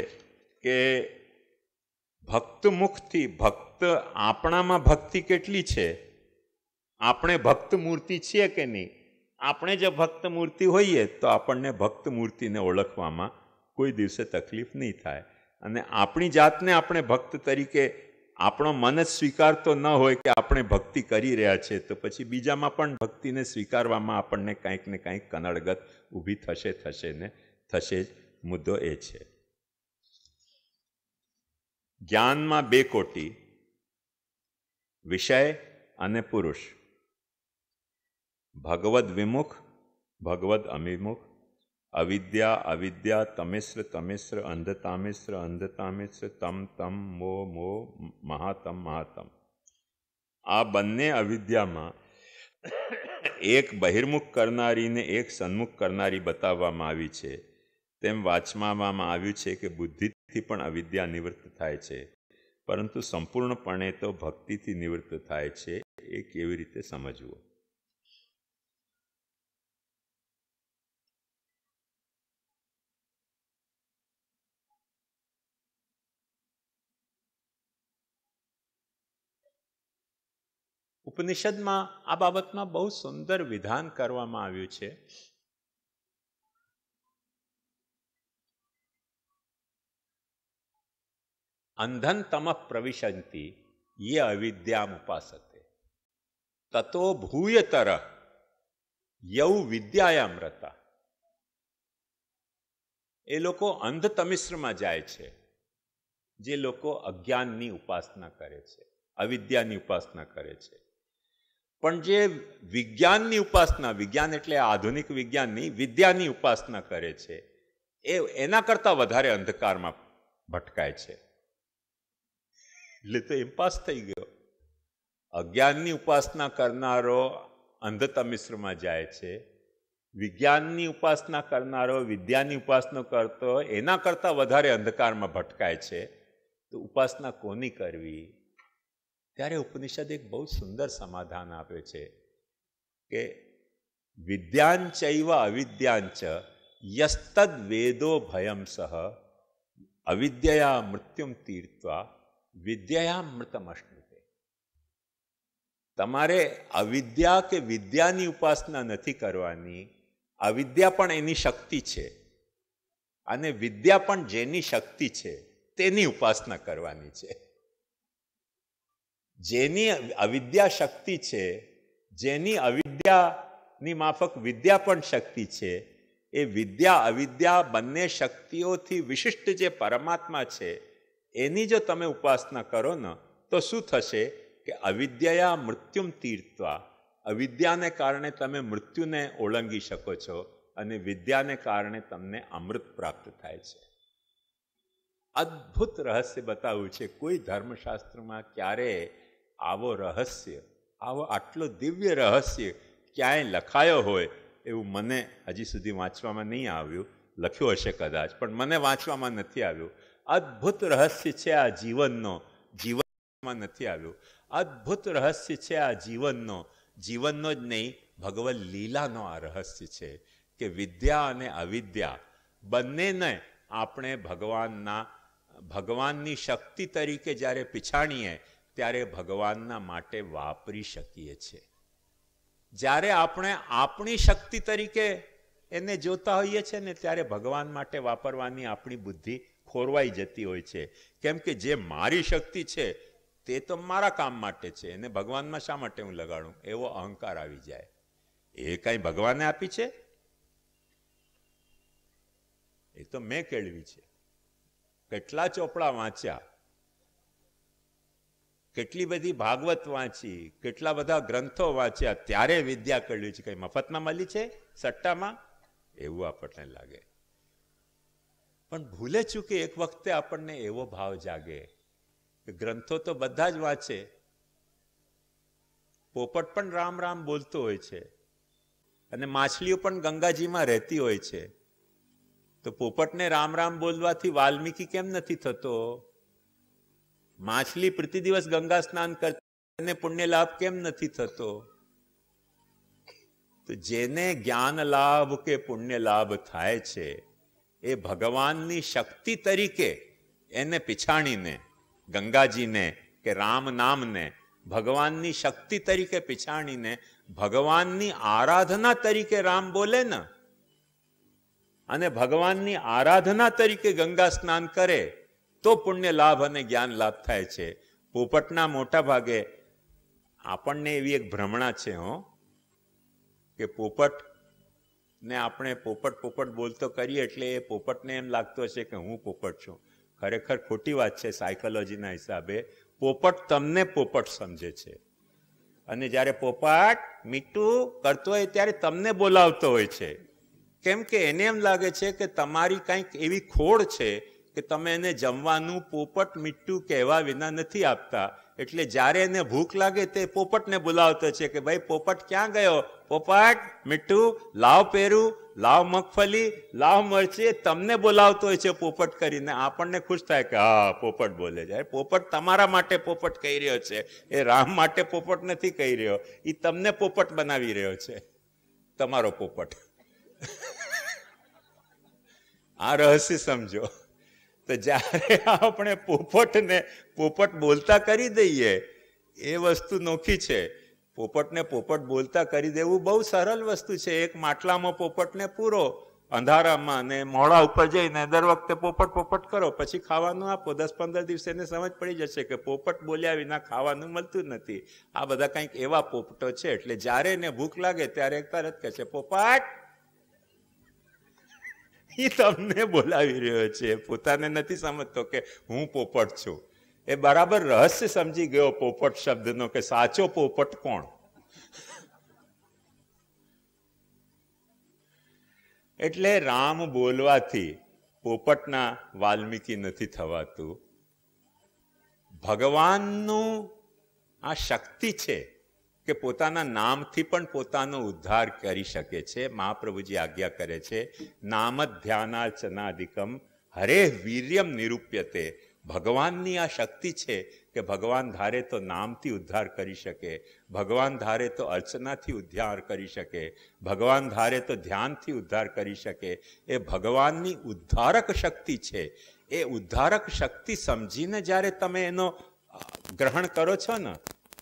કે ભક્ત મુખથી ભક્ત આપણામાં ભક્તિ કેટલી છે, આપણે ભક્ત મૂર્તિ છીએ કે નહીં. આપણે જો ભક્ત મૂર્તિ હોઈએ તો આપણને ભક્ત મૂર્તિને ઓળખવામાં કોઈ દિવસે તકલીફ નહીં થાય. અને આપણી જાતને આપણે ભક્ત તરીકે આપણો મન જ સ્વીકારતો ન હોય કે આપણે ભક્તિ કરી રહ્યા છે તો પછી બીજામાં પણ ભક્તિને સ્વીકારવામાં આપણને કંઈક ને કંઈક કનડગત ઊભી થશે ને થશે જ. મુદ્દો એ છે. જ્ઞાનમાં બે કોટી, વિષય અને પુરુષ. ભગવદ વિમુખ, ભગવદ અવિમુખ, અવિદ્યા અવિદ્યા, તમિશ્ર અંધતામિશ્ર અંધતામિશ્ર, તમ મો મહાતમ. આ બંને અવિદ્યામાં એક બહિર્મુખ કરનારીને એક સન્મુખ કરનારી બતાવવામાં આવી છે. તેમ વાંચવામાં આવ્યું છે કે બુદ્ધિથી પણ અવિદ્યા નિવૃત્ત થાય છે, પરંતુ સંપૂર્ણપણે તો ભક્તિથી નિવૃત્ત થાય છે. એ કેવી રીતે સમજવું? ઉપનિષદમાં આ બાબતમાં બહુ સુંદર વિધાન કરવામાં આવ્યું છે. અંધન તમઃ પ્રવિશંતિ યે અવિદ્યામ ઉપાસતે તતો ભૂયતર યૌ વિદ્યાયામ રતા. એ લોકો અંધ તમિશ્રમાં જાય છે, જે લોકો અજ્ઞાનની ઉપાસના કરે છે, અવિદ્યાની ઉપાસના કરે છે. પણ જે વિજ્ઞાનની ઉપાસના, વિજ્ઞાન એટલે આધુનિક વિજ્ઞાનની, વિદ્યાની ઉપાસના કરે છે, એના કરતા વધારે અંધકારમાં ભટકાય છે. એટલે તો ઇમ્પાસ થઈ ગયો. અજ્ઞાનની ઉપાસના કરનારો અંધ તમિશ્રમાં જાય છે, વિજ્ઞાનની ઉપાસના કરનારો વિદ્યાની ઉપાસના કરતો એના કરતા વધારે અંધકારમાં ભટકાય છે. તો ઉપાસના કોની કરવી? ત્યારે ઉપનિષદ એક બહુ સુંદર સમાધાન આપે છે કે વિદ્યાંચૈવ અવિદ્યાંચ યસ્તદ વેદો ભયમ સહ અવિદ્યયા મૃત્યુમ તીર્ત્વા વિદ્યયા મૃતમશ્નુતે. તમારે અવિદ્યા કે વિદ્યાની ઉપાસના નથી કરવાની. અવિદ્યા પણ એની શક્તિ છે અને વિદ્યા પણ જેની શક્તિ છે તેની ઉપાસના કરવાની છે. જેની અવિદ્યા શક્તિ છે, જેની અવિદ્યાની માફક વિદ્યા પણ શક્તિ છે, એ વિદ્યા અવિદ્યા બંને શક્તિઓથી વિશિષ્ટ જે પરમાત્મા છે એની જો તમે ઉપાસના કરો ને તો શું થશે કે અવિદ્યા મૃત્યુમ તીર્ત્વા, અવિદ્યાને કારણે તમે મૃત્યુને ઓળંગી શકો છો અને વિદ્યાને કારણે તમને અમૃત પ્રાપ્ત થાય છે. અદ્ભુત રહસ્ય બતાવ્યું છે. કોઈ ધર્મશાસ્ત્રમાં ક્યારે આવો રહસ્ય, આવો આટલો દિવ્ય રહસ્ય ક્યાંય લખાયો હોય એવું મને હજી સુધી વાંચવામાં નહીં આવ્યું. લખ્યું હશે કદાચ, પણ મને વાંચવામાં નથી આવ્યું. અદ્ભુત રહસ્ય છે આ જીવનનો, જીવનમાં નથી આવ્યું. અદ્ભુત રહસ્ય છે આ જીવનનો, જીવનનો જ નહીં ભગવદ લીલાનો આ રહસ્ય છે કે વિદ્યા અને અવિદ્યા બંનેને આપણે ભગવાનની શક્તિ તરીકે જ્યારે પીછાણીએ ત્યારે ભગવાનના માટે વાપરી શકીએ છીએ. જ્યારે આપણે આપણી શક્તિ તરીકે એને જોતા હોઈએ છીએ ને ત્યારે ભગવાન માટે વાપરવાની આપણી બુદ્ધિ ખોરવાઈ જતી હોય છે. કેમ કે જે મારી શક્તિ છે તે તો મારા કામ માટે છે, એને ભગવાનમાં શા માટે હું લગાડું, એવો અહંકાર આવી જાય. એ કાંઈ ભગવાને આપી છે? એ તો મેં કેળવી છે. કેટલા ચોપડા વાંચ્યા, કેટલી બધી ભાગવત વાંચી, કેટલા બધા ગ્રંથો વાંચ્યા, ત્યારે વિદ્યા કેળવી છે. કઈ મફતમાં મળી છે સટ્ટામાં? એવું આપણને લાગે. પણ ભૂલે ચૂકે એક વખતે આપણને એવો ભાવ જાગે કે ગ્રંથો તો બધા જ વાંચે, પોપટ પણ રામ રામ બોલતો હોય છે અને માછલીઓ પણ ગંગાજીમાં રહેતી હોય છે. તો પોપટને રામ રામ બોલવાથી વાલ્મીકી કેમ નથી થતો? માછલી પ્રતિ દિવસ ગંગા સ્નાન કરતી પુણ્ય લાભ કેમ નથી થતો? તો જેને જ્ઞાન લાભ કે પુણ્ય લાભ થાય છે એ ભગવાનની શક્તિ તરીકે એને પીછાણીને, ગંગાજીને કે રામ નામને ભગવાનની શક્તિ તરીકે પીછાણીને ભગવાનની આરાધના તરીકે રામ બોલે ને અને ભગવાનની આરાધના તરીકે ગંગા સ્નાન કરે તો પુણ્ય લાભ અને જ્ઞાન લાભ થાય છે. પોપટના મોટા ભાગે આપણને એવી એક ભ્રમણા છે કે પોપટ ને આપણે પોપટ પોપટ બોલતો કરીએ એટલે એ પોપટને એમ લાગતું હશે કે હું પોપટ છું. ખરેખર ખોટી વાત છે. સાયકોલોજીના હિસાબે પોપટ તમને પોપટ સમજે છે અને જ્યારે પોપટ મીઠું કરતો હોય ત્યારે તમને બોલાવતો હોય છે. કેમ કે એને એમ લાગે છે કે તમારી કંઈક એવી ખોડ છે કે તમે એને જમવાનું પોપટ મીઠું કહેવા વિના નથી આપતા. એટલે જ્યારે એને ભૂખ લાગે તે પોપટને બોલાવતો છે કે ભાઈ પોપટ ક્યાં ગયો? પોપટ મીઠું લાવ પેરું. લાવ મગફળી, લાવ મરચી, તમને બોલાવતો હોય છે પોપટ કરીને. આપણને ખુશ થાય કે હા પોપટ બોલે છે. પોપટ તમારા માટે પોપટ કહી રહ્યો છે, એ રામ માટે પોપટ નથી કહી રહ્યો, એ તમને પોપટ બનાવી રહ્યો છે, તમારો પોપટ. આ રહસ્ય સમજો. તો જ્યારે આપણે પોપટને પોપટ બોલતા કરી દઈએ, એ વસ્તુ નોખી છે. પોપટને પોપટ બોલતા કરી દેવું બહુ સરળ વસ્તુ છે. એક માટલામાં પોપટને પૂરો અંધારામાં, ને મોડા ઉપર જઈને દર વખતે પોપટ પોપટ કરો, પછી ખાવાનું આપો. 10-15 દિવસે એને સમજ પડી જશે કે પોપટ બોલ્યા વિના ખાવાનું મળતું નથી. આ બધા કંઈક એવા પોપટો છે. એટલે જ્યારે એને ભૂખ લાગે ત્યારે તરત કહે છે પોપટ. એ તમને બોલાવી રહ્યો છે, પોતાને નથી સમજતો કે હું પોપટ છું. એ બરાબર રહસ્ય સમજી ગયો પોપટ શબ્દનો, કે સાચો પોપટ કોણ. એટલે રામ બોલવાથી પોપટના વાલ્મીકી નથી થવાતું. ભગવાનનું આ શક્તિ છે કે પોતાના નામથી પણ પોતાનો ઉદ્ધાર કરી શકે છે. મહાપ્રભુજી આજ્ઞા કરે છે, નામ ધ્યાનાર્ચનાદિકમ હરે વીર્યમ નિરૂપ્યતે. ભગવાનની આ શક્તિ છે કે ભગવાન ધારે તો નામથી ઉદ્ધાર કરી શકે, ભગવાન ધારે તો અર્ચનાથી ઉદ્ધાર કરી શકે, ભગવાન ધારે તો ધ્યાનથી ઉદ્ધાર કરી શકે. એ ભગવાનની ઉદ્ધારક શક્તિ છે. એ ઉદ્ધારક શક્તિ સમજીને જ્યારે તમે એનો ગ્રહણ કરો છો ને,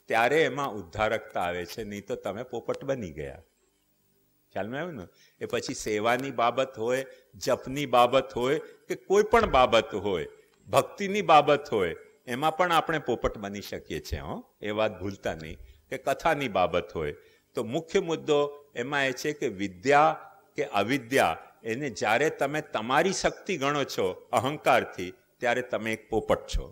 ત્યારે એમાં ઉદ્ધારકતા આવે છે. નહીં તો તમે પોપટ બની ગયા. ખ્યાલમાં આવ્યું ને? એ પછી સેવાની બાબત હોય, જપની બાબત હોય, કે કોઈ પણ બાબત હોય, ભક્તિની બાબત હોય, એમાં પણ આપણે પોપટ બની શકીએ છીએ. એ વાત ભૂલતા નહીં. કે કથાની બાબત હોય, તો મુખ્ય મુદ્દો એમાં એ છે કે વિદ્યા કે અવિદ્યા, એને જ્યારે તમે તમારી શક્તિ ગણો છો અહંકારથી, ત્યારે તમે એક પોપટ છો.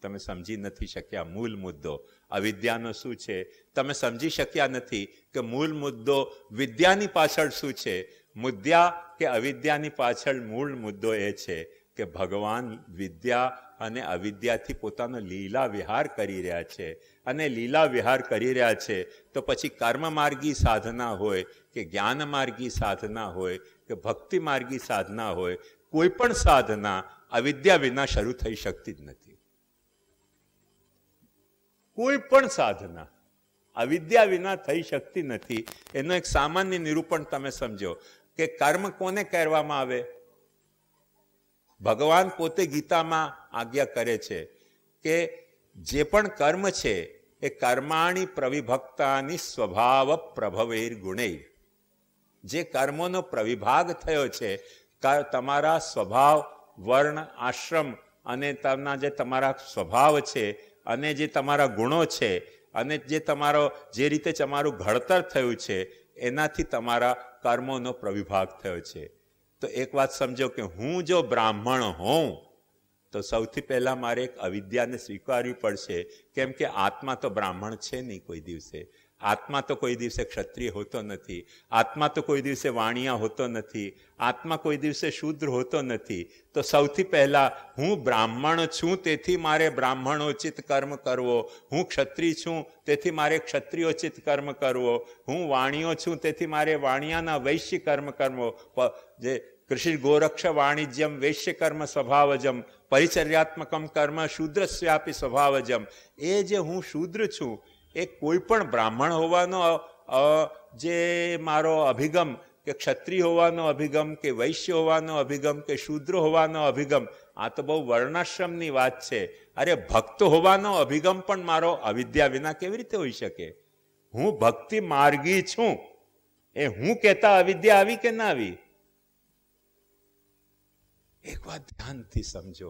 તમે સમજી નથી શક્યા મૂળ મુદ્દો અવિદ્યાનો શું છે. તમે સમજી શક્યા નથી કે મૂળ મુદ્દો વિદ્યાની પાછળ શું છે. મુદ્દા કે અવિદ્યાની પાછળ મૂળ મુદ્દો એ છે કે ભગવાન વિદ્યા અને અવિદ્યાથી પોતાનો લીલા વિહાર કરી રહ્યા છે. અને લીલા વિહાર કરી રહ્યા છે તો પછી કર્મ માર્ગી સાધના હોય કે જ્ઞાન માર્ગી સાધના હોય કે ભક્તિ માર્ગી સાધના હોય, કોઈ પણ સાધના અવિદ્યા વિના શરૂ થઈ શકતી જ નથી. કોઈ પણ સાધના અવિદ્યા વિના થઈ શકતી નથી. એનો એક સામાન્ય નિરૂપણ તમે સમજો કે કર્મ કોને કહેવામાં આવે. ભગવાન પોતે ગીતામાં આજ્ઞા કરે છે કે જે પણ કર્મ છે એ કર્માણી પ્રવિભક્તાની સ્વભાવ પ્રભવેર ગુણૈ. જે કર્મોનો પ્રવિભાગ થયો છે, તમારા સ્વભાવ, વર્ણ, આશ્રમ અને તેમના જે તમારા સ્વભાવ છે અને જે તમારા ગુણો છે અને જે તમારો જે રીતે તમારું ઘડતર થયું છે, એનાથી તમારા કર્મોનો પ્રવિભાગ થયો છે. તો એક વાત સમજો કે હું જો બ્રાહ્મણ હોઉં તો સૌથી પહેલાં મારે એક અવિદ્યાને સ્વીકારવી પડશે. કેમ કે આત્મા તો બ્રાહ્મણ છે નહીં કોઈ દિવસે. આત્મા તો કોઈ દિવસે ક્ષત્રિય હોતો નથી. આત્મા તો કોઈ દિવસે વાણિયા હોતો નથી. આત્મા કોઈ દિવસે શૂદ્ર હોતો નથી. તો સૌથી પહેલાં હું બ્રાહ્મણ છું, તેથી મારે બ્રાહ્મણોચિત કર્મ કરવો. હું ક્ષત્રિય છું, તેથી મારે ક્ષત્રિયોચિત કર્મ કરવો. હું વાણિયો છું, તેથી મારે વાણિયાના વૈશ્ય કર્મ કરવો. જે કૃષિ ગોરક્ષ વાણિજ્યમ વૈશ્ય કર્મ સ્વભાવજમ પરિચર્યાત્મકમ કર્મ શૂદ્રસ્યાપી સ્વભાવજમ. એ જે હું શૂદ્ર છું, એ કોઈ પણ બ્રાહ્મણ હોવાનો જે મારો અભિગમ, કે ક્ષત્રિય હોવાનો અભિગમ, કે વૈશ્ય હોવાનો અભિગમ, કે શૂદ્ર હોવાનો અભિગમ, આ તો બહુ વર્ણાશ્રમની વાત છે. અરે ભક્ત હોવાનો અભિગમ પણ મારો અવિદ્યા વિના કેવી રીતે હોઈ શકે. હું ભક્તિ માર્ગી છું, એ હું કહેતા અવિદ્યા આવી કે ના આવી. એક વાત ધ્યાનથી સમજો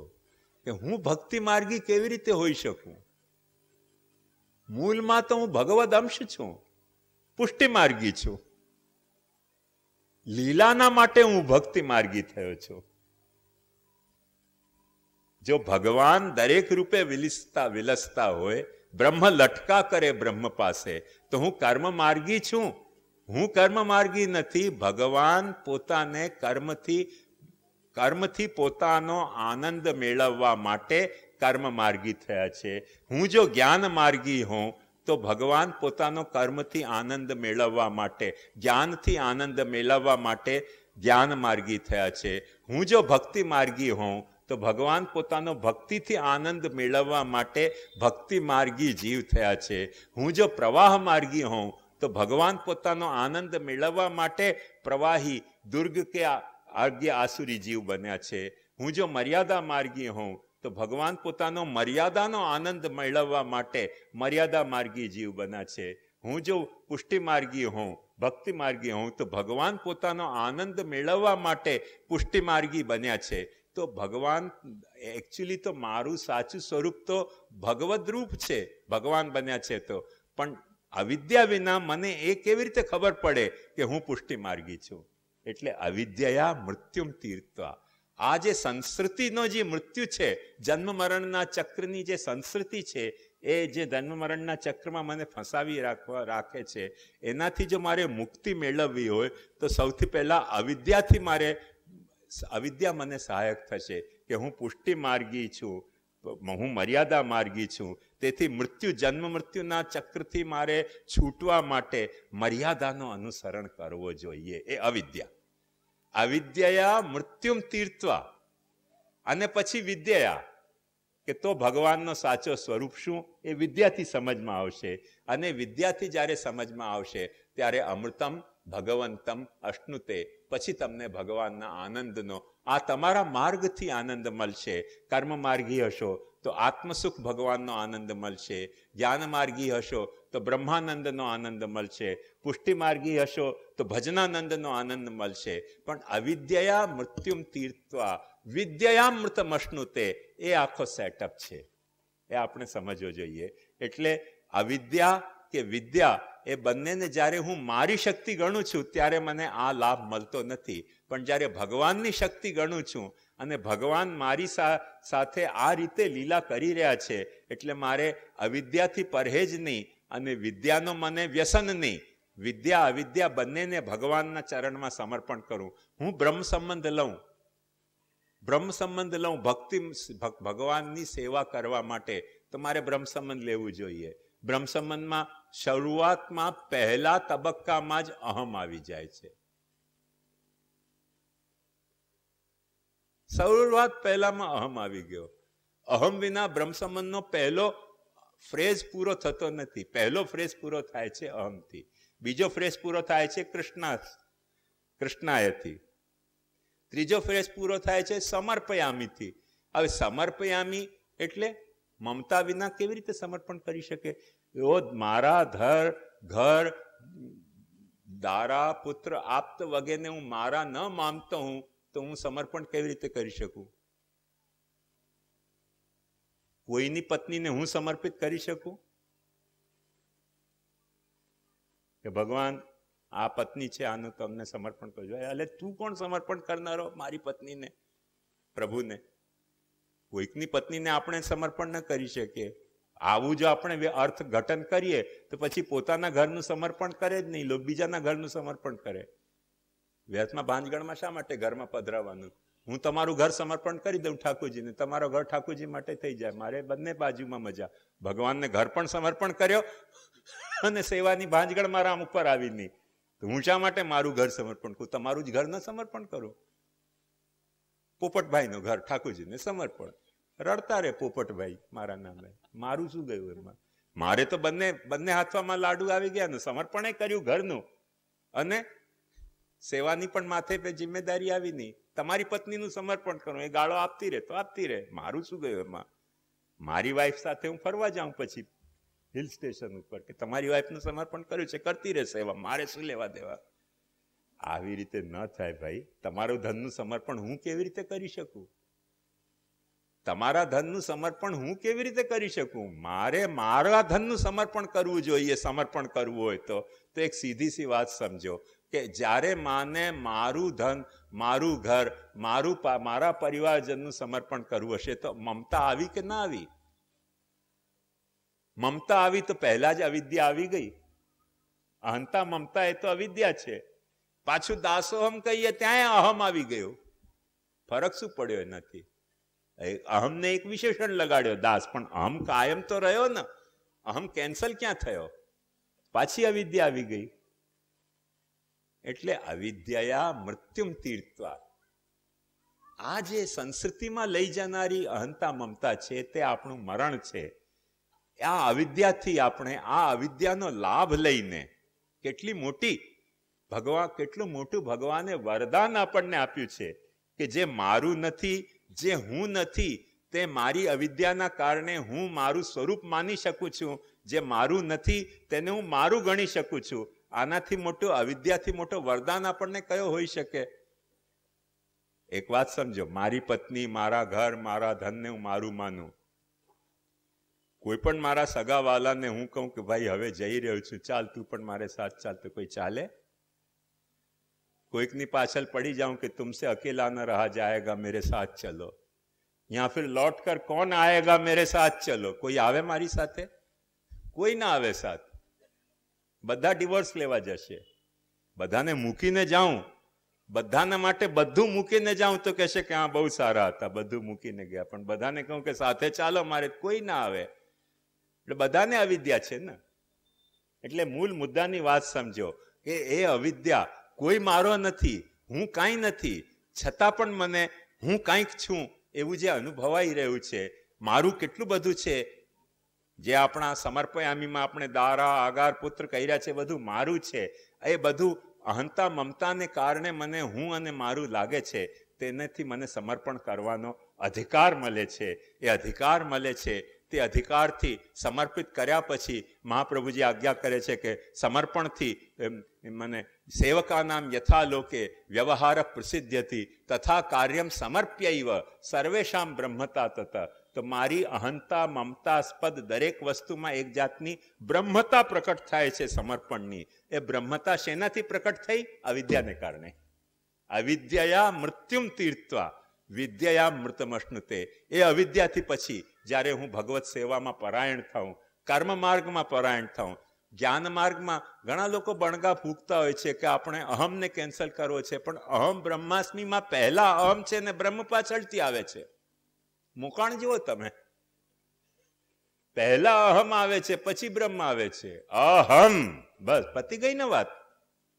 કે હું ભક્તિ માર્ગી કેવી રીતે હોઈ શકું. મૂળમાં તો હું ભગવદ અંશ છું, પુષ્ટિ માર્ગી છું. લીલાના માટે હું ભક્તિ માર્ગી થયો છું. જો ભગવાન દરેક રૂપે વિલસતા હોય, બ્રહ્મ લટકા કરે બ્રહ્મ પાસે, તો હું કર્મ માર્ગી છું. હું કર્મ માર્ગી નથી. ભગવાન પોતાને કર્મથી પોતાનો આનંદ મેળવવા માટે કર્મ માર્ગી થયા છે. હું જો જ્ઞાન માર્ગી હોઉં તો ભગવાન પોતાનો કર્મથી આનંદ મેળવવા માટે, જ્ઞાનથી આનંદ મેળવવા માટે જ્ઞાન માર્ગી થયા છે. હું જો ભક્તિ માર્ગી હોઉં તો ભગવાન પોતાનો ભક્તિથી આનંદ મેળવવા માટે ભક્તિ માર્ગી જીવ થયા છે. હું જો પ્રવાહ માર્ગી હોઉં તો ભગવાન પોતાનો આનંદ મેળવવા માટે પ્રવાહી દુર્ગ કે આર્ગ્ય આસુરી જીવ બન્યા છે. હું જો મર્યાદા માર્ગી હોઉં તો ભગવાન પોતાનો મર્યાદાનો આનંદ મેળવવા માટે મર્યાદા માર્ગી જીવ બન્યા છે. હું જો પુષ્ટિ માર્ગી હોઉં, ભક્તિ માર્ગી હોઉં તો ભગવાન પોતાનો આનંદ મેળવવા માટે પુષ્ટિ માર્ગી બન્યા છે. તો ભગવાન એકચ્યુઅલી તો મારું સાચું સ્વરૂપ તો ભગવદ રૂપ છે, ભગવાન બન્યા છે. તો પણ અવિદ્યા વિના મને એ કેવી રીતે ખબર પડે કે હું પુષ્ટિ માર્ગી છું? એટલે અવિદ્યા મૃત્યુમ તીર્થવા. આ જે સંસ્કૃતિનો જે મૃત્યુ છે, જન્મ મરણના ચક્રની જે સંસ્કૃતિ છે, એ જે જન્મ મરણના ચક્રમાં મને ફસાવી રાખે છે, એનાથી જો મારે મુક્તિ મેળવવી હોય તો સૌથી પહેલાં અવિદ્યા મને સહાયક થશે કે હું પુષ્ટિ માર્ગી છું, હું મર્યાદા માર્ગી છું. તેથી જન્મ મૃત્યુના ચક્રથી મારે છૂટવા માટે મર્યાદાનો અનુસરણ કરવો જોઈએ. એ અવિદ્યા. અવિદ્યા મૃત્યુમ તીર્થવા. અને પછી વિદ્યા, કે તો ભગવાનનો સાચો સ્વરૂપ શું એ વિદ્યાથી સમજમાં આવશે. અને વિદ્યાથી જ્યારે સમજમાં આવશે ત્યારે અમૃતમ ભગવંતમ અશ્નુતે, પછી તમને ભગવાનના આનંદનો આ તમારા માર્ગથી આનંદ મળશે. કર્મ માર્ગી હશો તો આત્મસુખ ભગવાનનો આનંદ મળશે. જ્ઞાન માર્ગી હશો તો બ્રહ્માનંદનો આનંદ મળશે. પુષ્ટિ માર્ગી હશો તો ભજનાનંદનો આનંદ મળશે. પણ અવિદ્યા મૃત્યુમ તીર્થવા વિદ્યામૃતમ અશ્નુતે, એ આખો સેટઅપ છે, એ આપણે સમજવો જોઈએ. એટલે અવિદ્યા કે વિદ્યા એ બંનેને જ્યારે હું મારી શક્તિ ગણું છું ત્યારે મને આ લાભ મળતો નથી. પણ જ્યારે ભગવાનની શક્તિ ગણું છું અને ભગવાન મારી સાથે આ રીતે લીલા કરી રહ્યા છે, એટલે મારે અવિદ્યાથી પરહેજ નહીં અને વિદ્યાનો મને વ્યસન નહીં. વિદ્યા અવિદ્યા બંનેને ભગવાનના ચરણમાં સમર્પણ કરું. હું બ્રહ્મ સંબંધ લઉં ભગવાનની સેવા કરવા માટે, તો મારે બ્રહ્મ સંબંધ લેવું જોઈએ. બ્રહ્મ સંબંધમાં શરૂઆતમાં પહેલા તબક્કામાં જ અહમ આવી જાય છે. શરૂઆત પહેલામાં અહમ આવી ગયો. અહમ વિના બ્રહ્મ સંબંધનો પહેલો ફ્રેઝ પૂરો થતો નથી. પહેલો ફ્રેઝ પૂરો થાય છે અહમથી, બીજો ફ્રેઝ પૂરો થાય છે કૃષ્ણાયથી, ત્રીજો ફ્રેઝ પૂરો થાય છે સમર્પયામીથી. હવે સમર્પયામી એટલે મમતા વિના કેવી રીતે સમર્પણ કરી શકે? એવો મારા ઘર દારા પુત્ર આપ્ત વગેરે હું મારા ન માનતો હું તો હું સમર્પણ કેવી રીતે કરી શકું? કોઈની પત્નીને હું સમર્પિત કરી શકું કે ભગવાન આ પત્ની છે, આનું તમને સમર્પણ કરજો? એટલે તું કોણ સમર્પણ કરનારો મારી પત્નીને? પ્રભુને. કોઈકની પત્નીને આપણે સમર્પણ ન કરી શકીએ. આવું જો આપણે અર્થ ઘટન કરીએ તો પછી પોતાના ઘરનું સમર્પણ કરે જ નહીં, લોકો બીજાના ઘરનું સમર્પણ કરે. વ્યર્થમાં ભાંજગણમાં શા માટે ઘરમાં પધરાવાનું? હું તમારું ઘર સમર્પણ કરી દઉં ઠાકોરજીને, તમારો ઘર ઠાકોરજી માટે થઈ જાય. મારે બંને બાજુમાં મજા. ભગવાનને ઘર પણ સમર્પણ કર્યો અને સેવાની ભાંજગણ મારા ઉપર આવી નહીં, તો હું શા માટે મારું ઘર સમર્પણ કરું? તમારું જ ઘર ન સમર્પણ કરો. પોપટભાઈનું ઘર ઠાકોરજીને સમર્પણ. રડતા રે પોપટભાઈ મારા નામે, મારું શું ગયું એમાં? મારે તો બંને હાથમાં લાડુ આવી ગયા ને, સમર્પણ કર્યું ઘરનું અને સેવાની પણ માથે પે જિમ્મેદારી આવી નહીં. તમારી પત્નીનું સમર્પણ કરો, એ ગાળો આપતી રહે તો આપતી રહે, મારું શું ગયું એમાં? મારી વાઈફ સાથે હું ફરવા જાઉં પછી હિલ સ્ટેશન ઉપર, કે તમારી વાઈફનું સમર્પણ કર્યું છે, કરતી રહે સેવા, મારે શું લેવા દેવા? આવી રીતે ન થાય ભાઈ. તમારું ધનનું સમર્પણ હું કેવી રીતે કરી શકું? તમારા ધનનું સમર્પણ હું કેવી રીતે કરી શકું? મારે મારા ધનનું સમર્પણ કરવું જોઈએ. સમર્પણ કરવું હોય તો એક સીધી સી વાત સમજો કે જ્યારે માને મારું ધન, મારું ઘર, મારા પરિવારજનનું સમર્પણ કરવું હશે તો મમતા આવી કે ના આવી? મમતા આવી તો પહેલા જ અવિદ્યા આવી ગઈ. અહંતા મમતા એ તો અવિદ્યા છે. પાછું દાસોહમ કહીએ ત્યાં અહમ આવી ગયો. ફરક શું પડ્યો? નથી. અહમને એક વિશેષણ લગાડ્યો દાસ, પણ અહમ કાયમ તો રહ્યો ને. અહમ કેન્સલ ક્યાં થયો? પાછી અવિદ્યા આવી ગઈ. એટલે અવિદ્યા મૃત્યુમ તીર્થવા. આ જે સંસ્કૃતિમાં લઈ જનારી અહંતા મમતા છે તે આપણું મરણ છે. આ અવિદ્યાથી આપણે આ અવિદ્યાનો લાભ લઈને કેટલું મોટું ભગવાને વરદાન આપણને આપ્યું છે કે જે મારું નથી, જે હું નથી, તે મારી અવિદ્યાના કારણે હું મારું સ્વરૂપ માની શકું છું. જે મારું નથી તેને હું મારું ગણી શકું છું. આનાથી મોટો, અવિદ્યાથી મોટો વરદાન આપણને કયો હોઈ શકે? એક વાત સમજો, મારી પત્ની, મારા ઘર, મારા ધનને હું મારું માનું. કોઈ પણ મારા સગાવાલાને હું કહું કે ભાઈ હવે જઈ રહ્યો છું, ચાલ તું પણ મારે સાથ ચાલ, તો કોઈ ચાલે? કોઈકની પાછળ પડી જાઉં કે તુમસે અકેલા ન રહા જાएगा, मेरे साथ चलो, या फिर लौट कर कौन आएगा मेरे साथ चलो, કોઈ આવે મારી સાથે? કોઈ ના આવે સાથ. બધા ડિવોર્સ લેવા જશે. બધાને મૂકીને જાઉં, બધાના માટે બધું મૂકીને જાઉં તો કહેશે કે હા બહુ સારા હતા, બધું મૂકીને ગયા. પણ બધાને કહું કે સાથે ચાલો મારે, કોઈ ના આવે. એટલે બધાને અવિદ્યા છે ને. એટલે મૂળ મુદ્દાની વાત સમજો કે એ અવિદ્યા, કોઈ મારો નથી, હું કાંઈ નથી, છતાં પણ મને હું કાંઈક છું એવું જે અનુભવાઈ રહ્યું છે, મારું કેટલું બધું છે. જે આપણા સમર્પયામીમાં આપણે દારા, આગાર, પુત્ર કર્યા છે, બધું મારું છે. એ બધું અહંતા મમતાને કારણે મને હું અને મારું લાગે છે. તેનાથી મને સમર્પણ કરવાનો અધિકાર મળે છે. એ અધિકાર મળે છે, તે અધિકારથી સમર્પિત કર્યા પછી મહાપ્રભુજી આજ્ઞા કરે છે કે સમર્પણથી મને સેવકાનામ યથા લોકે વ્યવહાર પ્રસિદ્ધ્યતિ તથા કાર્યમ સમર્પ્યૈવ સર્વેશામ બ્રહ્મતા તત. તો મારી અહંતા મમતાસ્પદ દરેક વસ્તુમાં એક જાતની બ્રહ્મતા પ્રકટ થાય છે સમર્પણની. એ બ્રહ્મતા શેનાથી પ્રકટ થઈ? અવિદ્યાને કારણે. અવિદ્યા મૃત્યુમ તીર્થવા વિદ્યા મૃતમશ્નુતે. એ અવિદ્યાથી પછી જ્યારે હું ભગવત સેવામાં પરાયણ થાઉં, કર્મ માર્ગમાં પરાયણ થાઉં, જ્ઞાન માર્ગમાં ઘણા લોકો બણગા ફૂંકતા હોય છે કે આપણે અહમને કેન્સલ કરવો છે. પણ અહમ બ્રહ્માસ્મિમાં પહેલા અહમ છે ને બ્રહ્મ પાછળથી આવે છે. મુકાણ જુઓ તમે, પહેલા અહમ આવે છે, પછી બ્રહ્મ આવે છે. અહમ, બસ પતી ગઈ ને વાત.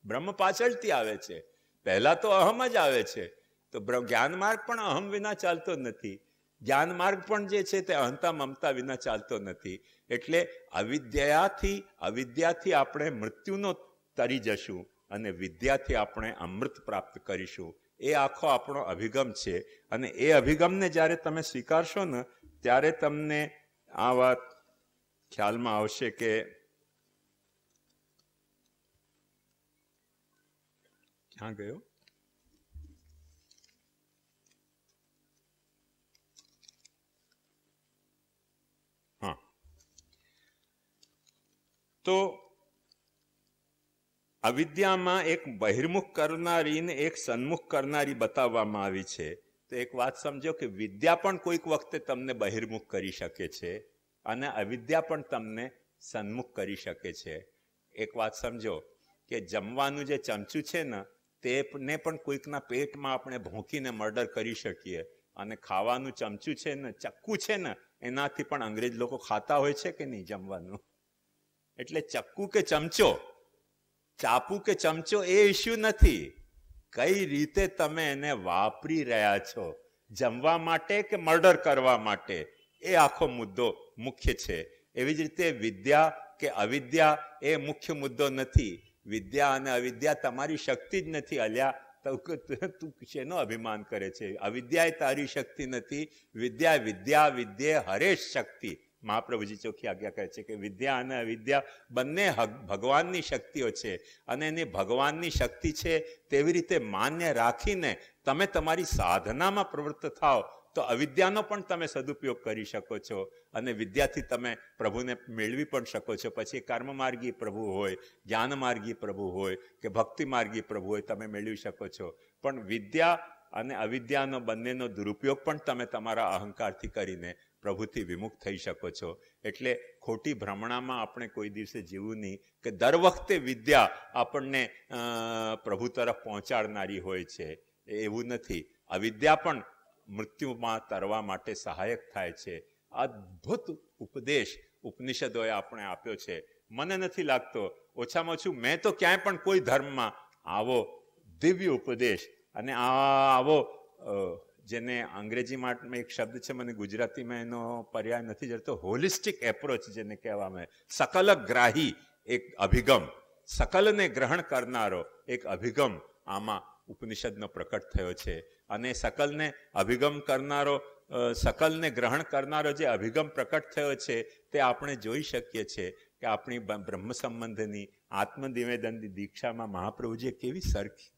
બ્રહ્મ પાછળથી આવે છે, પહેલા તો અહમ જ આવે છે. તો જ્ઞાન માર્ગ પણ અહમ વિના ચાલતો નથી. જ્ઞાન માર્ગ પણ જે છે તે અહંતા મમતા વિના ચાલતો નથી. એટલે અવિદ્યાથી આપણે મૃત્યુનો તરી જશું અને વિદ્યાથી આપણે અમૃત પ્રાપ્ત કરીશું. એ આખો આપણો અભિગમ છે. અને એ અભિગમને જ્યારે તમે સ્વીકારશો ને ત્યારે તમને આ વાત ખ્યાલમાં આવશે કે ક્યાં ગયો? હા, તો અવિદ્યામાં એક બહિર્મુખ કરનારી ને એક સન્મુખ કરનારી બતાવવામાં આવી છે. તો એક વાત સમજો કે વિદ્યા પણ કોઈક વખતે તમને બહિર્મુખ કરી શકે છે અને અવિદ્યા પણ તમને સન્મુખ કરી શકે છે. એક વાત સમજો કે જમવાનું જે ચમચું છે ને તેને પણ કોઈકના પેટમાં આપણે ભોંકીને મર્ડર કરી શકીએ. અને ખાવાનું ચમચું છે ને, ચક્કુ છે ને, એનાથી પણ અંગ્રેજ લોકો ખાતા હોય છે કે નહીં જમવાનું. એટલે ચક્કુ કે ચમચો, ચાપુ કે ચમચો એ ઇસ્યુ નથી. કઈ રીતે તમે એને વાપરી રહ્યા છો, જમવા માટે કે મર્ડર કરવા માટે, એ આખો મુદ્દો મુખ્ય છે. એવી જ રીતે વિદ્યા કે અવિદ્યા એ મુખ્ય મુદ્દો નથી. વિદ્યા અને અવિદ્યા તમારી શક્તિ જ નથી. અલ્યા તું શેનો અભિમાન કરે છે? અવિદ્યા એ તારી શક્તિ નથી. વિદ્યા હરેશ શક્તિ. મહાપ્રભુજી ચોખ્ખી આજ્ઞા કહે છે કે વિદ્યા અને અવિદ્યા બંને ભગવાનની શક્તિઓ છે. અને એની ભગવાનની શક્તિ છે તેવી રીતે માન્ય રાખીને તમે તમારી સાધનામાં પ્રવૃત્ત થાઓ તો અવિદ્યાનો પણ તમે સદુપયોગ કરી શકો છો અને વિદ્યાથી તમે પ્રભુને મેળવી પણ શકો છો. પછી કર્મમાર્ગી પ્રભુ હોય, જ્ઞાન માર્ગી પ્રભુ હોય કે ભક્તિ માર્ગી પ્રભુ હોય, તમે મેળવી શકો છો. પણ વિદ્યા અને અવિદ્યાનો બંનેનો દુરુપયોગ પણ તમે તમારા અહંકારથી કરીને પ્રભુથી વિમુખ થઈ શકો છો. એટલે ખોટી ભ્રમણામાં આપણે કોઈ દિવસે જીવવું નહીં કે દર વખતે વિદ્યા આપણને પ્રભુ તરફ પહોંચાડનારી હોય છે. એવું નથી. અવિદ્યા પણ મૃત્યુમાં તરવા માટે સહાયક થાય છે. અદ્ભુત ઉપદેશ ઉપનિષદોએ આપણે આપ્યો છે. મને નથી લાગતો, ઓછામાં ઓછું મેં તો ક્યાંય પણ કોઈ ધર્મમાં આવો દિવ્ય ઉપદેશ અને આવો જેને અંગ્રેજીમાં એક શબ્દ છે, મને ગુજરાતીમાં એનો પર્યાય નથી જડતો, હોલિસ્ટિક એપ્રોચ જેને કહેવામાં, સકલગ્રાહી એક અભિગમ, સકલને ગ્રહણ કરનારો એક અભિગમ આમાં ઉપનિષદનો પ્રકટ થયો છે. અને સકલને અભિગમ કરનારો, સકલને ગ્રહણ કરનારો જે અભિગમ પ્રકટ થયો છે તે આપણે જોઈ શકીએ છીએ કે આપણી બ્રહ્મ સંબંધની આત્મનિવેદનની દીક્ષામાં મહાપ્રભુજીએ કેવી સરખી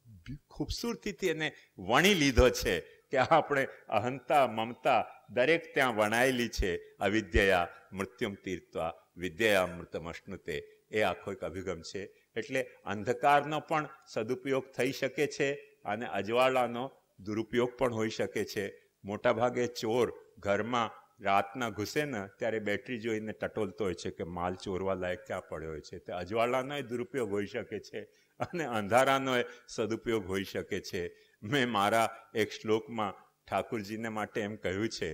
ખૂબસૂરતીથી એને વણી લીધો છે કે આપણે અહંતા મમતા દરેક ત્યાં વણાયેલી છે. અવિદ્યયા મૃત્યુમ તીર્થવા વિદ્યયા મૃતમશ્નુતે, એ આખો એક અભિગમ છે. એટલે અંધકારનો પણ સદુપયોગ થઈ શકે છે અને અજવાળાનો દુરુપયોગ પણ હોઈ શકે છે. મોટાભાગે ચોર ઘરમાં રાતના ઘૂસે ને ત્યારે બેટરી જોઈને ટટોલતો હોય છે કે માલ ચોરવા લાયક ક્યાં પડ્યો હોય છે. તે અજવાળાનો દુરુપયોગ હોઈ શકે છે અને અંધારાનો સદુપયોગ હોઈ શકે છે. મેં મારા એક શ્લોકમાં ઠાકુરજીને માટે એમ કહ્યું છે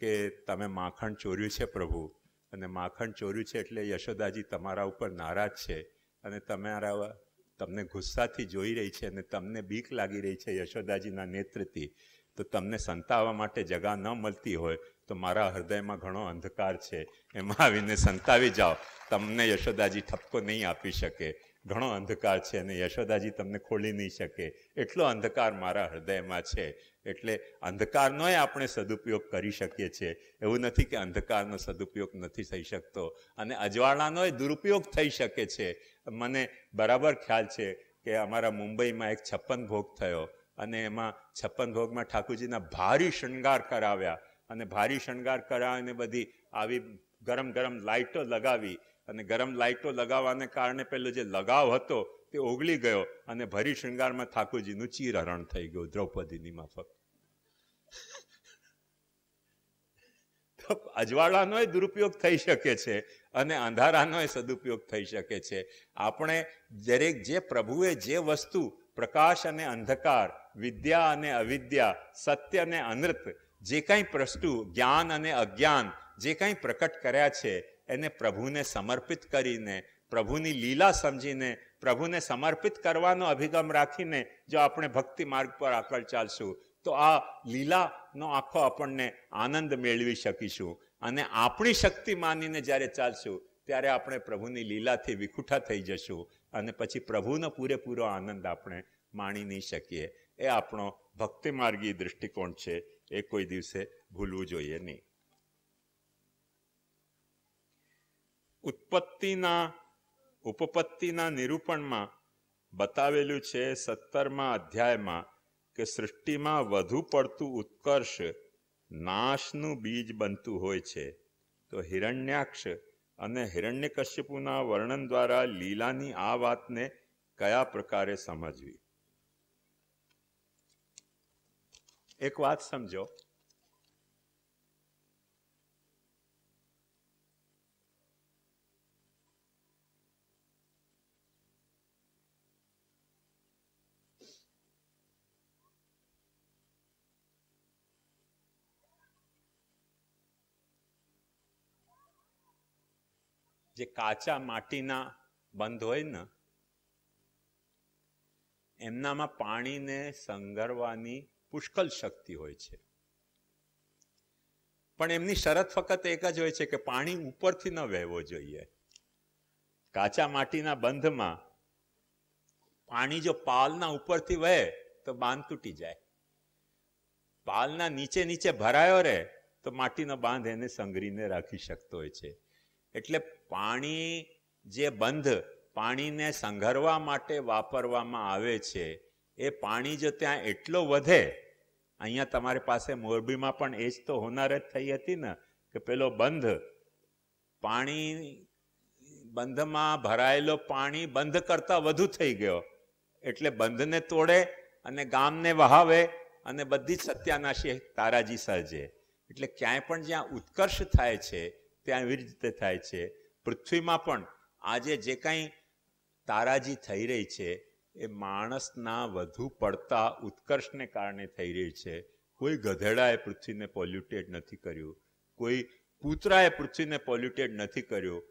કે તમે માખણ ચોર્યું છે પ્રભુ, અને માખણ ચોર્યું છે એટલે યશોદાજી તમારા ઉપર નારાજ છે અને તમને ગુસ્સાથી જોઈ રહી છે અને તમને બીક લાગી રહી છે યશોદાજીના નેત્રથી. તો તમને સંતાવવા માટે જગા ન મળતી હોય તો મારા હૃદયમાં ઘણો અંધકાર છે, એમાં આવીને સંતાવી જાઓ. તમને યશોદાજી ઠપકો નહીં આપી શકે, ઘણો અંધકાર છે અને યશોદાજી તમને ખોલી નહીં શકે, એટલો અંધકાર મારા હૃદયમાં છે. એટલે અંધકારનોય આપણે સદુપયોગ કરી શકીએ છીએ. એવું નથી કે અંધકારનો સદુપયોગ નથી થઈ શકતો, અને અજવાળાનોય દુરુપયોગ થઈ શકે છે. મને બરાબર ખ્યાલ છે કે અમારા મુંબઈમાં એક 56 ભોગ થયો અને એમાં 56 ભોગમાં ઠાકોરજીના ભારી શણગાર કરાવ્યા અને ભારી શણગાર કરાવીને બધી આવી ગરમ ગરમ લાઇટો લગાવી, અને ગરમ લાઇટો લગાવવાને કારણે પેલો જે લગાવ હતો તે ઓગળી ગયો અને ભરી શૃંગારમાં ઠાકોરજીનું ચીરહરણ થઈ ગયું દ્રૌપદીની માફક. તો અજવાળાનો દુરુપયોગ થઈ શકે છે અને અંધારાનો સદુપયોગ થઈ શકે છે. આપણે દરેક જે પ્રભુએ જે વસ્તુ પ્રકાશ અને અંધકાર, વિદ્યા અને અવિદ્યા, સત્ય અને અનૃત, જે કંઈ વસ્તુ જ્ઞાન અને અજ્ઞાન જે કંઈ પ્રકટ કર્યા છે એને પ્રભુને સમર્પિત કરીને, પ્રભુની લીલા સમજીને, પ્રભુને સમર્પિત કરવાનો અભિગમ રાખીને જો આપણે ભક્તિ માર્ગ પર આગળ ચાલશું તો આ લીલાનો આખો આપણને આનંદ મેળવી શકીશું. અને આપણી શક્તિ માનીને જ્યારે ચાલશું ત્યારે આપણે પ્રભુની લીલાથી વિખૂટા થઈ જશું અને પછી પ્રભુનો પૂરેપૂરો આનંદ આપણે માણી નહીં શકીએ. એ આપણો ભક્તિ માર્ગી દૃષ્ટિકોણ છે, એ કોઈ દિવસે ભૂલવું જોઈએ નહીં. ઉપપત્તિના નિરૂપણમાં બતાવેલું છે 17મા અધ્યાયમાં કે સૃષ્ટિમાં વધુ પડતું ઉત્કર્ષ નાશનું બીજ બનતું હોય છે. તો હિરણ્યાક્ષ અને હિરણ્યકશ્યપુના વર્ણન દ્વારા લીલાની આ વાતને કયા પ્રકારે સમજવી? એક વાત સમજો, જે કાચા માટીના બંધ હોય ને એમનામાં પાણીને સંઘરવાની પુષ્કળ શક્તિ હોય છે, પણ એમની શરત ફક્ત એક જ હોય છે કે પાણી ઉપરથી ન વહેવો જોઈએ. કાચા માટીના બંધમાં પાણી જો પાલના ઉપરથી વહે તો બાંધ તૂટી જાય. પાલના નીચે નીચે ભરાયો રહે તો માટીનો બાંધ એને સંઘરીને રાખી શકતો હોય છે. એટલે પાણી જે બંધ પાણીને સંઘરવા માટે વાપરવામાં આવે છે એ પાણી જો ત્યાં એટલો વધે, અહીંયા તમારી પાસે મોરબીમાં પણ એ જ તો હોનારત થઈ હતી ને કે પેલો બંધ પાણી બંધમાં ભરાયેલો પાણી બંધ કરતાં વધુ થઈ ગયો એટલે બંધને તોડે અને ગામને વહાવે અને બધી જ સત્યાનાશી તારાજી સર્જે. એટલે ક્યાંય પણ જ્યાં ઉત્કર્ષ થાય છે ત્યાં એવી રીતે થાય છે. પૃથ્વીમાં પણ આજે જે કંઈ તારાજી થઈ રહી છે એ માણસના વધુ પડતા ઉત્કર્ષને કારણે થઈ રહી છે. કોઈ ગધેડાએ પૃથ્વીને પોલ્યુટેડ નથી કર્યું, કોઈ કૂતરાએ પૃથ્વીને પોલ્યુટેડ નથી કર્યું.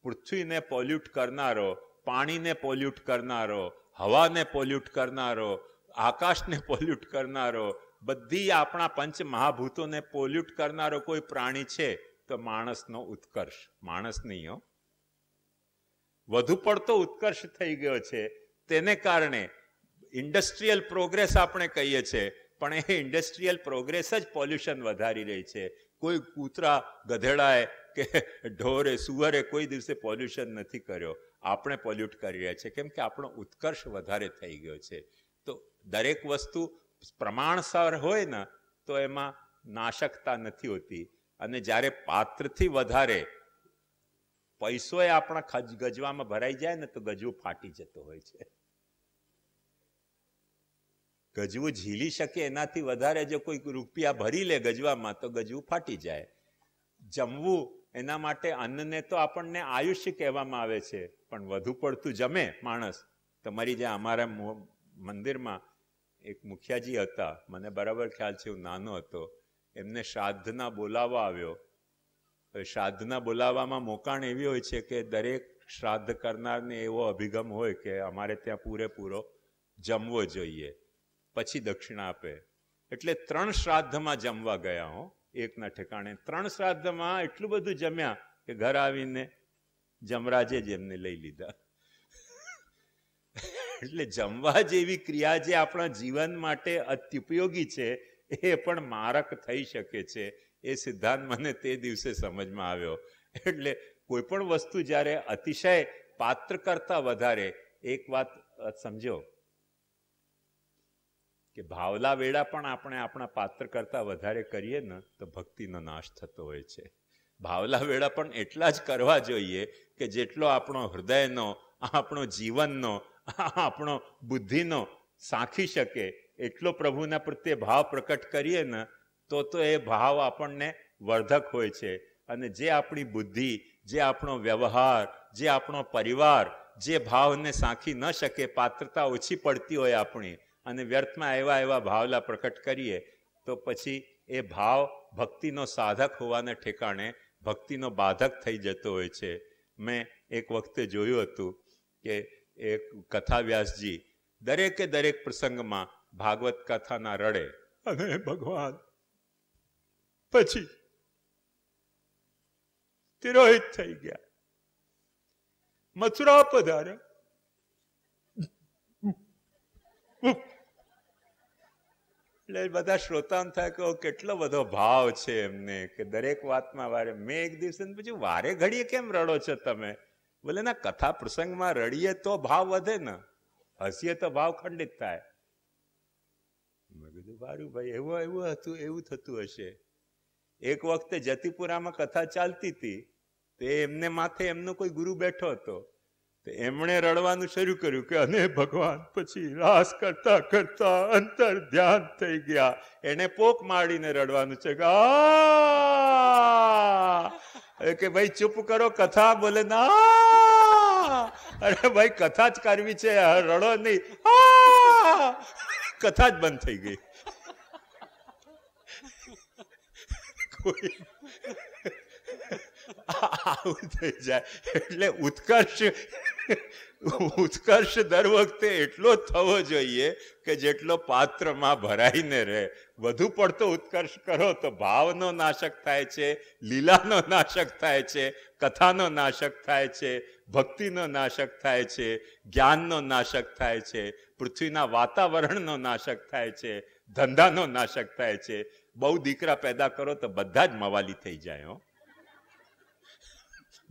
પૃથ્વીને પોલ્યુટ કરનારો, પાણીને પોલ્યુટ કરનારો, હવાને પોલ્યુટ કરનારો, આકાશને પોલ્યુટ કરનારો, બધી આપણા પંચ મહાભૂતોને પોલ્યુટ કરનારો કોઈ પ્રાણી છે તો માણસનો ઉત્કર્ષ. માણસ નહીં હો, વધુ પડતો ઉત્કર્ષ થઈ ગયો છે. તેને કારણે ઇન્ડસ્ટ્રીયલ પ્રોગ્રેસ આપણે કહીએ છીએ, પણ એ ઇન્ડસ્ટ્રીયલ પ્રોગ્રેસ જ પોલ્યુશન વધારી રહી છે. કોઈ કૂતરા, ગધેડાએ કે ઢોરે, સુવરે કોઈ દિવસે પોલ્યુશન નથી કર્યો. આપણે પોલ્યુટ કરી રહ્યા છીએ, કેમ કે આપણો ઉત્કર્ષ વધારે થઈ ગયો છે. તો દરેક વસ્તુ પ્રમાણસર હોય ને તો એમાં નાશકતા નથી હોતી. અને જ્યારે પાત્રથી વધારે પૈસો એ આપણા ગજવામાં ભરાઈ જાય ને તો ગજવું ફાટી જતો હોય છે. ગજવું ઝીલી શકે એનાથી વધારે જો કોઈ રૂપિયા ભરી લે ગજવામાં તો ગજવું ફાટી જાય. જમવું, એના માટે અન્નને તો આપણને આયુષ્ય કહેવામાં આવે છે, પણ વધુ પડતું જમે માણસ તો મરી જાય. અમારા મંદિરમાં એક મુખિયાજી હતા, મને બરાબર ખ્યાલ છે, હું નાનો હતો. એમને શ્રાદ્ધના બોલાવવા આવ્યો. શ્રાદ્ધના બોલાવવામાં મોકાણ એવી હોય છે કે દરેક શ્રાદ્ધ કરનારને એવો અભિગમ હોય કે અમારે ત્યાં પૂરેપૂરો જમવો જોઈએ, પછી દક્ષિણા આપે. એટલે 3 શ્રાદ્ધમાં જમવા ગયા હો, એકના ઠેકાણે. 3 શ્રાદ્ધમાં એટલું બધું જમ્યા કે ઘર આવીને જમરાજે જ એમને લઈ લીધા. એટલે જમવા જેવી ક્રિયા જે આપણા જીવન માટે અત્યુપયોગી છે એ પણ મારક થઈ શકે છે. એ સિદ્ધાંત મને તે દિવસે સમજમાં આવ્યો. એટલે કોઈ પણ વસ્તુ જ્યારે અતિશય પાત્ર કરતા વધારે, એક વાત સમજો કે ભાવલા વેળા પણ આપણે આપણા પાત્ર કરતા વધારે કરીએ ને તો ભક્તિનો નાશ થતો હોય છે. ભાવલા વેળા પણ એટલા જ કરવા જોઈએ કે જેટલો આપણો હૃદયનો, આપણો જીવનનો, આપણો બુદ્ધિનો સાંખી શકે એટલો પ્રભુના પ્રત્યે ભાવ પ્રકટ કરીએ ને તો એ ભાવ આપણને વર્ધક હોય છે. અને જે આપણી બુદ્ધિ, જે આપણો વ્યવહાર, જે આપણો પરિવાર જે ભાવને સાંખી ન શકે, પાત્રતા ઓછી પડતી હોય આપણી, અને વ્યર્થમાં એવા ભાવલા પ્રકટ કરીએ તો પછી એ ભાવ ભક્તિનો સાધક હોવાને ઠેકાણે ભક્તિનો બાધક થઈ જતો હોય છે. મેં એક વખતે જોયું હતું કે એક કથા વ્યાસજી દરેક પ્રસંગમાં ભાગવત કથાના રડે, અને ભગવાન પછી તિરોહિત થઈ ગયા, મથુરા પધાર્યા. એટલે બધા શ્રોતાને થાય કે કેટલો બધો ભાવ છે એમને, કે દરેક વાતમાં વારે. મેં એક દિવસે પૂછ્યું, વારે ઘડીએ કેમ રડો છો તમે? બોલે ના, કથા પ્રસંગમાં રડીએ તો ભાવ વધે ને, હસીએ તો ભાવ ખંડિત થાય. મેં કીધું સારું ભાઈ, એવું થતું હશે. એક વખતે જતીપુરામાં કથા ચાલતી હતી, તે એમને માથે એમનો કોઈ ગુરુ બેઠો હતો. તો એમણે રડવાનું શરૂ કર્યું કે અને ભગવાન પછી રાસ કરતા કરતા અંતર ધ્યાન થઈ ગયા. એને પોક મારીને રડવાનું છે કે ભાઈ ચૂપ કરો કથા. બોલે ના, અરે ભાઈ કથા જ કરવી છે, રડો નહીં. કથા જ બંધ થઈ ગઈ. આવું થઈ જાય. એટલે ઉત્કર્ષ દર વખતે એટલો થવો જોઈએ કે જેટલો પાત્રમાં ભરાઈને રહે. વધુ પડતો ઉત્કર્ષ કરો તો ભાવનો નાશક થાય છે, લીલાનો નાશક થાય છે, કથાનો નાશક થાય છે, ભક્તિનો નાશક થાય છે, જ્ઞાનનો નાશક થાય છે, પૃથ્વીના વાતાવરણનો નાશક થાય છે, ધંધાનો નાશક થાય છે. બહુ દીકરા પેદા કરો તો બધા જ મવાલી થઈ જાય હો,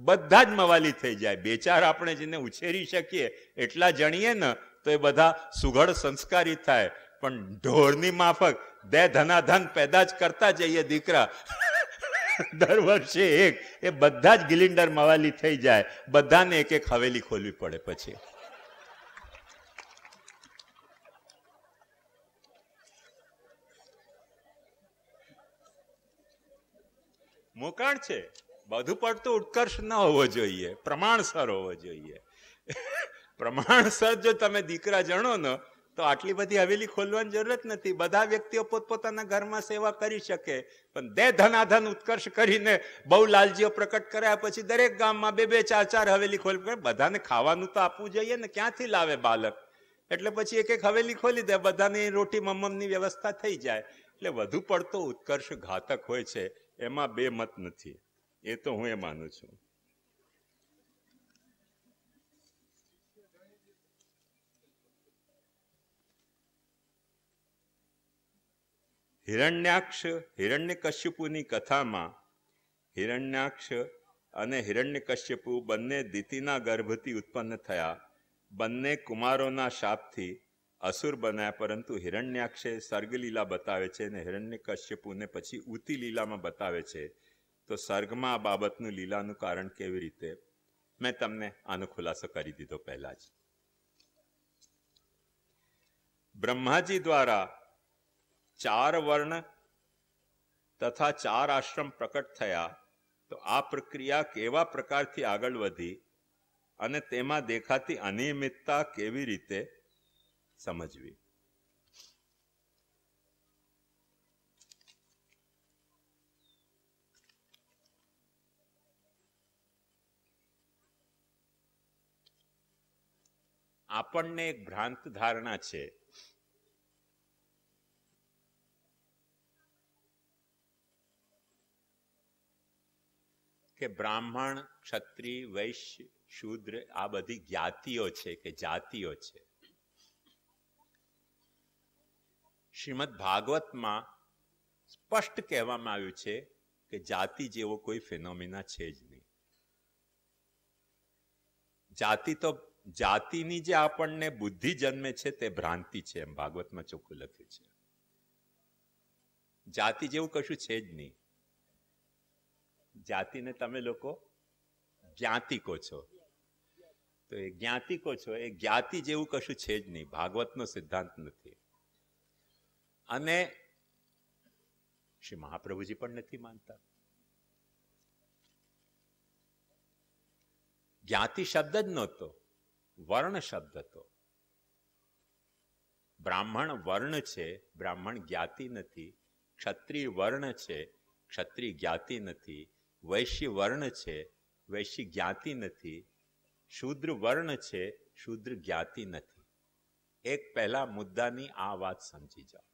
બધા જ મવાલી થઈ જાય. 2-4 આપણે જેને ઉછેરી શકીએ એટલા જણીએ ને તો એ બધા સુઘડ સંસ્કારી થાય. પણ ઢોરની માફક 2 ધનાધન પેદા જ કરતા જઈએ દીકરા દર વર્ષે એક, એ બધા જ ગિલિન્ડર મવાલી થઈ જાય. બધાને એક હવેલી ખોલવી પડે. પછી મોકાણ છે. બધું પડતું ઉત્કર્ષ ન હોવો જોઈએ, પ્રમાણસર હોવો જોઈએ. પ્રમાણસર જો તમે દીકરા જણો ને તો આટલી બધી હવેલી ખોલવાની જરૂરત નથી. બધા વ્યક્તિઓ પોતપોતાના ઘરમાં સેવા કરી શકે. પણ 2 ધનાધન ઉત્કર્ષ કરીને બહુ લાલજીઓ પ્રકટ કર્યા પછી દરેક ગામમાં 2-2, 4-4 હવેલી ખોલવી. બધાને ખાવાનું તો આપવું જોઈએ ને, ક્યાંથી લાવે બાલક? એટલે પછી એક એક હવેલી ખોલી દે, બધાની રોટી મમ્મની વ્યવસ્થા થઈ જાય. એટલે વધુ પડતો ઉત્કર્ષ ઘાતક હોય છે, એમાં બે મત નથી. એ તો હું એ માનું છું. હિરણ્યકશ્યપુની કથામાં હિરણ્યાક્ષ અને હિરણ્યકશ્યપુ બંને દિતિના ગર્ભથી ઉત્પન્ન થયા. બંને કુમારોના શાપથી અસુર બન્યા, પરંતુ હિરણ્યાક્ષે સર્ગલીલા બતાવે છે અને હિરણ્યકશ્યપુને પછી ઉતિ લીલામાં બતાવે છે. તો સર્ગમાં આ બાબતનું લીલાનું કારણ કેવી રીતે, મેં તમને આનો ખુલાસો કરી દીધો પહેલા જ. બ્રહ્માજી દ્વારા 4 વર્ણ તથા 4 આશ્રમ પ્રકટ થયા. તો આ પ્રક્રિયા કેવા પ્રકારથી આગળ વધી અને તેમાં દેખાતી અનિયમિતતા કેવી રીતે સમજવી. આપણને એક ભ્રાંત ધારણા છે કે બ્રાહ્મણ, ક્ષત્રિય, વૈશ્ય, શૂદ્ર આ બધી જ્ઞાતિઓ છે કે જાતિઓ છે. શ્રીમદ ભાગવતમાં સ્પષ્ટ કહેવામાં આવ્યું છે કે જાતિ જેવો કોઈ ફિનોમિના છે જ નહીં. જાતિની જે આપણને બુદ્ધિ જન્મે છે તે ભ્રાંતિ છે, એમ ભાગવતમાં ચોખ્ખું લખ્યું છે. જાતિ જેવું કશું છે જ નહીં. જાતિને તમે લોકો જ્ઞાતિ કહો છો, તો એ જ્ઞાતિ કહો છો, એ જ્ઞાતિ જેવું કશું છે જ નહીં. ભાગવતનો સિદ્ધાંત નથી. અને શ્રી મહાપ્રભુજી પણ નથી માનતા. જ્ઞાતિ શબ્દ જ નહોતો, વર્ણ શબ્દ હતો. બ્રાહ્મણ વર્ણ છે, બ્રાહ્મણ જ્ઞાતિ નથી. ક્ષત્રિય વર્ણ છે, ક્ષત્રિય જ્ઞાતિ નથી. વૈશ્ય વર્ણ છે, વૈશ્ય જ્ઞાતિ નથી. શૂદ્ર વર્ણ છે, શૂદ્ર જ્ઞાતિ નથી. એક પહેલા મુદ્દાની આ વાત સમજી જાઓ.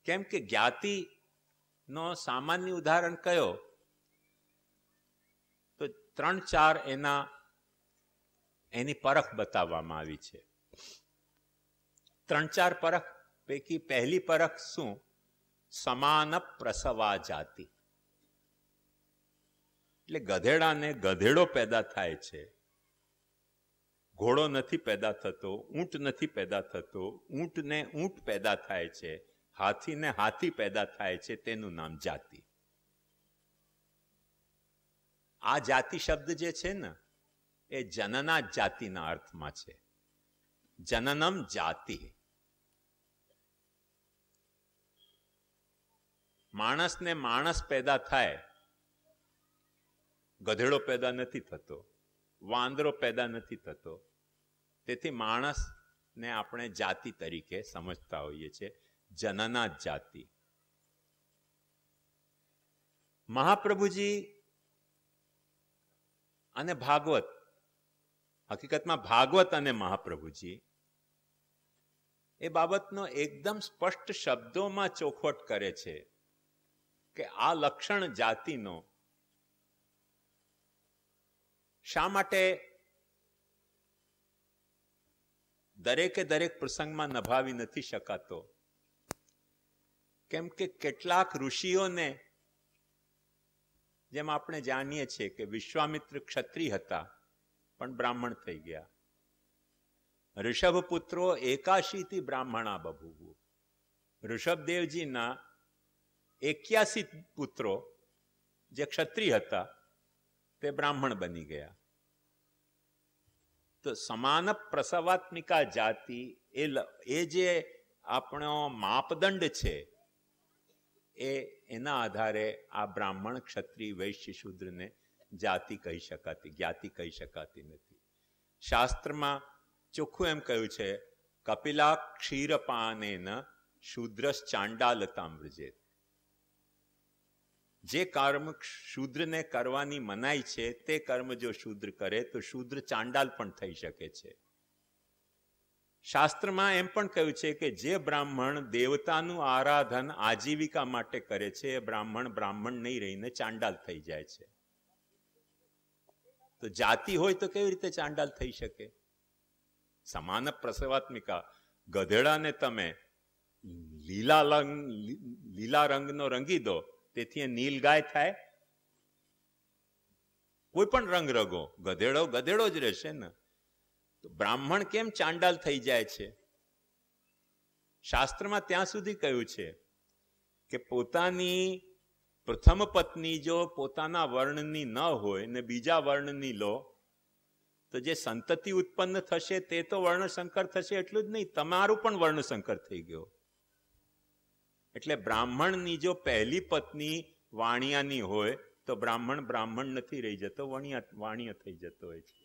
કેમ કે જ્ઞાતિનો સામાન્ય ઉદાહરણ કયો, તો 3-4 એની પરખ બતાવવામાં આવી છે. 3-4 પરખ પૈકી પહેલી પરખ શું? સમાન પ્રસવા જાતિ. એટલે ગધેડાને ગધેડો પેદા થાય છે, ઘોડો નથી પેદા થતો, ઊંટ નથી પેદા થતો, ઊંટને ઊંટ પેદા થાય છે, હાથીને હાથી પેદા થાય છે, તેનું નામ જાતિ. આ જાતિ શબ્દ જે છે ને એ જનના જાતિના અર્થમાં છે. જનનમ જાતિ. માણસને માણસ પેદા થાય, ગધેડો પેદા નથી થતો, વાંદરો પેદા નથી થતો. તેથી માણસને આપણે જાતિ તરીકે સમજતા હોઈએ છીએ, જનના જાતિ. મહાપ્રભુજી અને ભાગવત, હકીકતમાં ભાગવત અને મહાપ્રભુજી એ બાબતનો એકદમ સ્પષ્ટ શબ્દોમાં ચોખવટ કરે છે કે આ લક્ષણ જાતિનો શા માટે દરેકે દરેક પ્રસંગમાં નભાવી નથી શકાતો. કેમ કે કેટલાક ઋષિઓને, જેમ આપણે જાણીએ છીએ કે વિશ્વામિત્ર ક્ષત્રિય હતા પણ બ્રાહ્મણ થઈ ગયા. ઋષભપુત્રો 81 બ્રાહ્મણા બભૂવુ. ઋષભદેવજીના 81 પુત્રો જે ક્ષત્રિય હતા તે બ્રાહ્મણ બની ગયા. તો સમાન પ્રસવાત્મિકા જાતિ એ જે આપણો માપદંડ છે, એના આધારે આ બ્રાહ્મણ, ક્ષત્રિય, વૈશ્ય, શૂદ્રને જાતિ કહી શકાતી, જ્ઞાતિ કહી શકાતી નથી. શાસ્ત્રમાં ચોખ્ખું એમ કહ્યું છે, કપિલા ક્ષીરપાનેન શૂદ્રસ ચાંડાલતામ વ્રજેત. જે કર્મ શૂદ્રને કરવાની મનાઈ છે તે કર્મ જો શૂદ્ર કરે તો શૂદ્ર ચાંડાલ પણ થઈ શકે છે. શાસ્ત્રમાં એમ પણ કહ્યું છે કે જે બ્રાહ્મણ દેવતાનું આરાધન આજીવિકા માટે કરે છે એ બ્રાહ્મણ નહીં રહીને ચાંડાલ થઈ જાય છે. તો જાતિ હોય તો કેવી રીતે ચાંડાલ થઈ શકે? સમાન પ્રસવાત્મિકા. ગધેડાને તમે લીલા રંગનો રંગી દો, તેથી એ નીલ ગાય થાય? કોઈ પણ રંગ રગો, ગધેડો જ રહેશે ને. તો બ્રાહ્મણ કેમ ચાંડાલ થઈ જાય છે? શાસ્ત્રમાં ત્યાં સુધી કહ્યું છે કે પોતાની પ્રથમ પત્ની જો પોતાના વર્ણની ન હોય ને બીજા વર્ણની લો તો જે સંતતિ ઉત્પન્ન થશે તે તો વર્ણશંકર થશે. એટલું જ નહીં, તમારું પણ વર્ણશંકર થઈ ગયો. એટલે બ્રાહ્મણની જો પહેલી પત્ની વાણિયાની હોય તો બ્રાહ્મણ નથી રહી જતો, વાણિયા થઈ જતો હોય છે.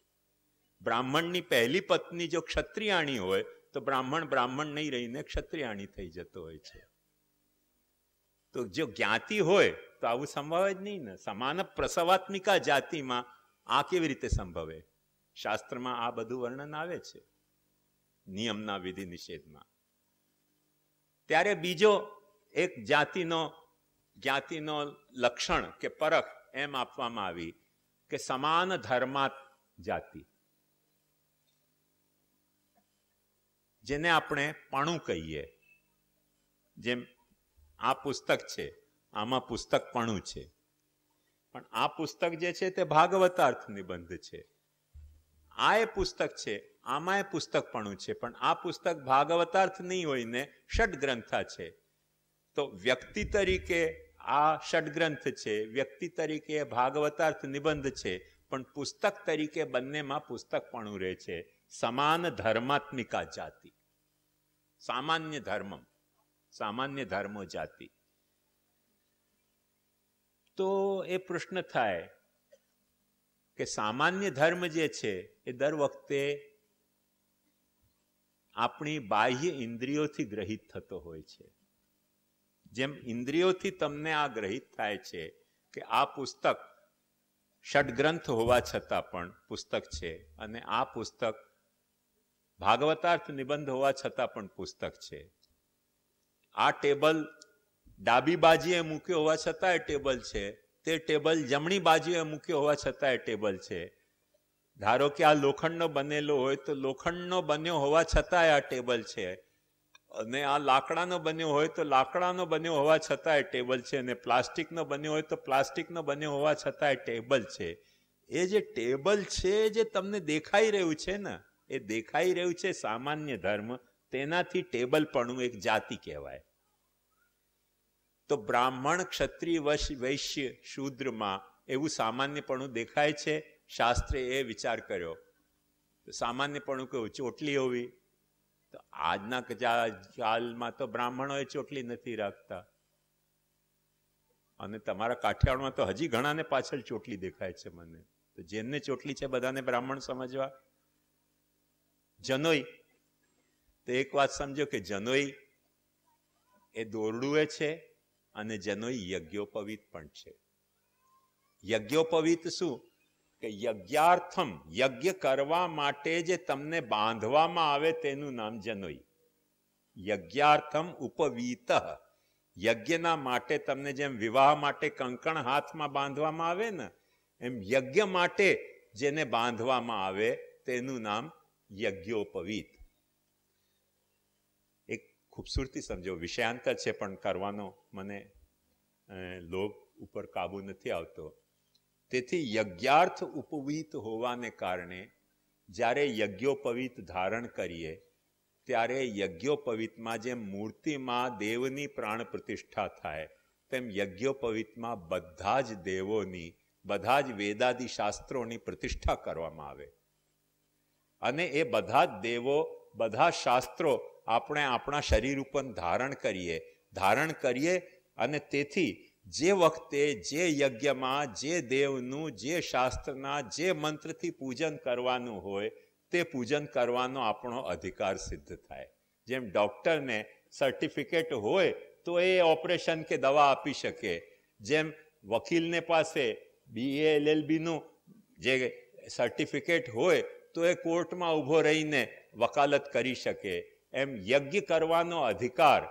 બ્રાહ્મણની પહેલી પત્ની જો ક્ષત્રિયાણી હોય તો બ્રાહ્મણ નહીં રહીને ક્ષત્રિયાણી થઈ જતો હોય છે. તો જો જ્ઞાતિ હોય તો આવું સંભવે જ નહીં ને. સમાન પ્રસવાત્મિકા જાતિમાં આ કેવી રીતે સંભવે? શાસ્ત્રમાં આ બધું વર્ણન આવે છે નિયમના વિધિ નિષેધમાં. ત્યારે બીજો એક જ્ઞાતિનો લક્ષણ કે પરખ એમ આપવામાં આવી કે સમાન ધર્માત જાતિ, જેને આપણે પણું કહીએ. જેમ આ પુસ્તક છે, આમાં પુસ્તક પણું છે, પણ આ પુસ્તક જે છે તે ભાગવતાર્થ નિબંધ છે. આ એ પુસ્તક છે, આમાં એ પુસ્તક પણું છે, પણ આ પુસ્તક ભાગવતાર્થ નહીં હોય ને ષડગ્રંથા છે. તો વ્યક્તિ તરીકે આ ષડગ્રંથ છે, વ્યક્તિ તરીકે ભાગવતાર્થ નિબંધ છે, પણ પુસ્તક તરીકે બંનેમાં પુસ્તક પણું રહે છે. સમાન ધર્માત્મિકા જાતિ, સામાન્ય ધર્મો જાતિ. તો એ પ્રશ્ન થાય કે સામાન્ય ધર્મ જે છે એ દર વખતે આપણી બાહ્ય ઇન્દ્રિયોથી ગ્રહિત થતો હોય છે. જેમ ઇન્દ્રિયોથી તમને આ ગ્રહિત થાય છે કે આ પુસ્તક ષડગ્રંથ હોવા છતાં પણ પુસ્તક છે, અને આ પુસ્તક ભાગવતાર્થ નિબંધ હોવા છતાં પણ પુસ્તક છે. આ ટેબલ ડાબી બાજુએ મૂક્યો હોવા છતાં એ ટેબલ છે, તે ટેબલ જમણી બાજુએ મૂક્યો હોવા છતાં એ ટેબલ છે. ધારો કે આ લોખંડનો બનેલો હોય તો લોખંડનો બન્યો હોવા છતાં આ ટેબલ છે, અને આ લાકડાનો બન્યો હોય તો લાકડાનો બન્યો હોવા છતાં એ ટેબલ છે, અને પ્લાસ્ટિકનો બન્યો હોય તો પ્લાસ્ટિકનો બન્યો હોવા છતાં એ ટેબલ છે. એ જે ટેબલ છે જે તમને દેખાઈ રહ્યું છે ને, એ દેખાઈ રહ્યું છે સામાન્ય ધર્મ, તેનાથી ટેબલપણું એક જાતિ કહેવાય. તો બ્રાહ્મણ, ક્ષત્રિય, વૈશ્ય, શૂદ્રમાં એવું સામાન્યપણું દેખાય છે. શાસ્ત્રે એ વિચાર કર્યો સામાન્યપણું કેવું? ચોટલી હોવી. તો આજના કાલમાં તો બ્રાહ્મણોએ ચોટલી નથી રાખતા, અને તમારા કાઠિયાવાડમાં તો હજી ઘણાને પાછળ ચોટલી દેખાય છે મને. તો જેમને ચોટલી છે બધાને બ્રાહ્મણ સમજવા. જનોઈ, તો એક વાત સમજો કે જનોઈ એ દોરડું છે, અને જનોઈ યજ્ઞોપવિત પણ છે. યજ્ઞોપવિત શું? કે યજ્ઞાર્થમ, યજ્ઞ કરવા માટે જે તમને બાંધવામાં આવે તેનું નામ જનોઈ. યજ્ઞાર્થમ ઉપવીત, યજ્ઞના માટે તમને જેમ વિવાહ માટે કંકણ હાથમાં બાંધવામાં આવે ને, એમ યજ્ઞ માટે જેને બાંધવામાં આવે તેનું નામ યજ્ઞોપવીત. એક ખૂબસૂરતી સમજો, વિષયાંતર છે પણ કરવાનો મને લોભ ઉપર કાબુ નથી આવતો. તેથી યજ્ઞાર્થ ઉપવીત હોવાને કારણે જ્યારે યજ્ઞોપવીત ધારણ કરીએ ત્યારે યજ્ઞોપવીતમાં જેમ મૂર્તિમાં દેવની પ્રાણ પ્રતિષ્ઠા થાય તેમ યજ્ઞોપવીતમાં બધા જ દેવોની, બધા જ વેદાદિ શાસ્ત્રોની પ્રતિષ્ઠા કરવામાં આવે. અને એ બધા જ દેવો, બધા શાસ્ત્રો આપણે આપણા શરીર ઉપર ધારણ કરીએ અને તેથી જે વખતે જે યજ્ઞમાં જે દેવનું, જે શાસ્ત્રના, જે મંત્રથી પૂજન કરવાનું હોય તે પૂજન કરવાનો આપણો અધિકાર સિદ્ધ થાય. જેમ ડૉક્ટરને સર્ટિફિકેટ હોય તો એ ઓપરેશન કે દવા આપી શકે, જેમ વકીલને પાસે BA LLBનું જે સર્ટિફિકેટ હોય તો એ કોર્ટમાં ઊભો રહીને વકાલત કરી શકે. એમ યજ્ઞ કરવાનો અધિકાર,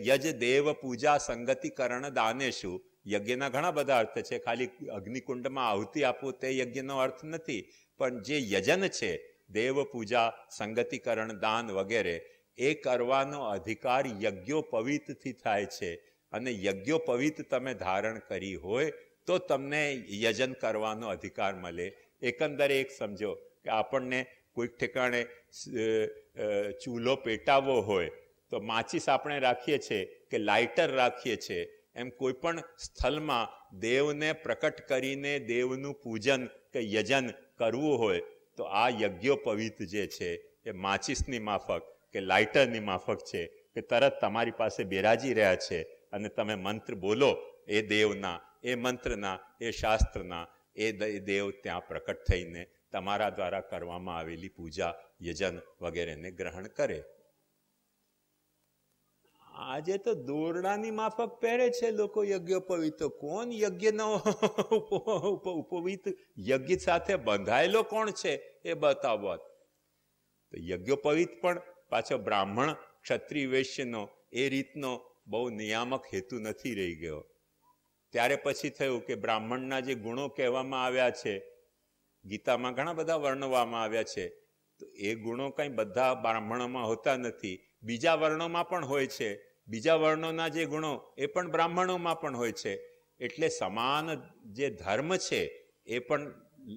યજ દેવ પૂજા સંગતિકરણ દાનેશુ, યજ્ઞના ઘણા બધા અર્થ છે, ખાલી અગ્નિકુંડમાં આહુતિ આપવું તે યજ્ઞનો અર્થ નથી, પણ જે યજન છે દેવ પૂજા સંગતિકરણ દાન વગેરે એ કરવાનો અધિકાર યજ્ઞોપવિતથી થાય છે. અને યજ્ઞોપવિત તમે ધારણ કરી હોય તો તમને યજન કરવાનો અધિકાર મળે. એકંદરે એક સમજો કે આપણને કોઈક ઠેકાણે ચૂલો પેટાવવો હોય તો માચીસ આપણે રાખીએ છીએ કે લાઇટર રાખીએ છીએ. એમ કોઈ પણ સ્થળમાં દેવને પ્રકટ કરીને દેવનું પૂજન કે યજન કરવું હોય તો આ યજ્ઞોપવિત જે છે એ માચીસની માફક કે લાઇટરની માફક છે કે તરત તમારી પાસે બિરાજી રહ્યા છે અને તમે મંત્ર બોલો એ દેવના, એ મંત્રના, એ શાસ્ત્રના, એ દેવ ત્યાં પ્રકટ થઈને તમારા દ્વારા કરવામાં આવેલી પૂજા યજન વગેરેને ગ્રહણ કરે. આજે તો દોરડાની માફક પહેરે છે લોકો યજ્ઞોપવિત. કોણ યજ્ઞનો ઉપવિત યજ્ઞ સાથે બંધાયેલો કોણ છે એ બતાવો. તો યજ્ઞોપવિત પણ પાછો બ્રાહ્મણ ક્ષત્રિય વૈશ્યનો એ રીતનો બહુ નિયામક હેતુ નથી રહી ગયો. ત્યારે પછી થયું કે બ્રાહ્મણના જે ગુણો કહેવામાં આવ્યા છે, ગીતામાં ઘણા બધા વર્ણવવામાં આવ્યા છે, તો એ ગુણો કંઈ બધા બ્રાહ્મણોમાં હોતા નથી, બીજા વર્ણોમાં પણ હોય છે. બીજા વર્ણોના જે ગુણો એ પણ બ્રાહ્મણોમાં પણ હોય છે. એટલે સમાન જે ધર્મ છે એ પણ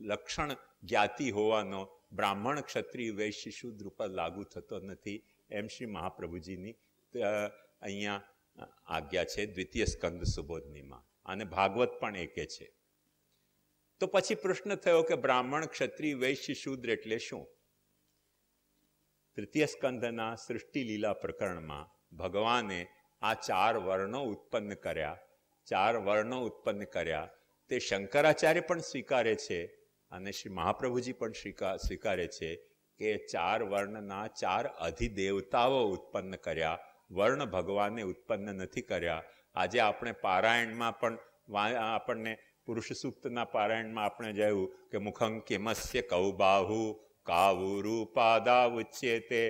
લક્ષણ જ્ઞાતિ હોવાનો બ્રાહ્મણ ક્ષત્રિય વૈશ્ય શૂદ્ર ઉપર લાગુ થતો નથી. એમ શ્રી મહાપ્રભુજીની અહીંયા આજ્ઞા છે દ્વિતીય સ્કંદ સુબોધનીમાં, અને ભાગવત પણ એકે છે. તો પછી પ્રશ્ન થયો કે બ્રાહ્મણ ક્ષત્રિય વૈશ્ય શૂદ્ર એટલે શું? તૃતીય સ્કંદના સૃષ્ટિ લીલા પ્રકરણમાં ભગવાને આ 4 વર્ણો ઉત્પન્ન કર્યા. 4 વર્ણો ઉત્પન્ન કર્યા તે શંકરાચાર્ય પણ સ્વીકારે છે અને શ્રી મહાપ્રભુજી પણ સ્વીકારે છે કે 4 વર્ણના 4 અધિદેવતાઓ ઉત્પન્ન કર્યા. વર્ણ ભગવાને ઉત્પન્ન નથી કર્યા. આજે આપણે પારાયણમાં પણ આપણને પુરુષ સૂક્તના પારાયણમાં આપણે જોયું કે મુખં કિમસ્ય કૌબાહુ કાવુરૂપાદા ઉચ્યતે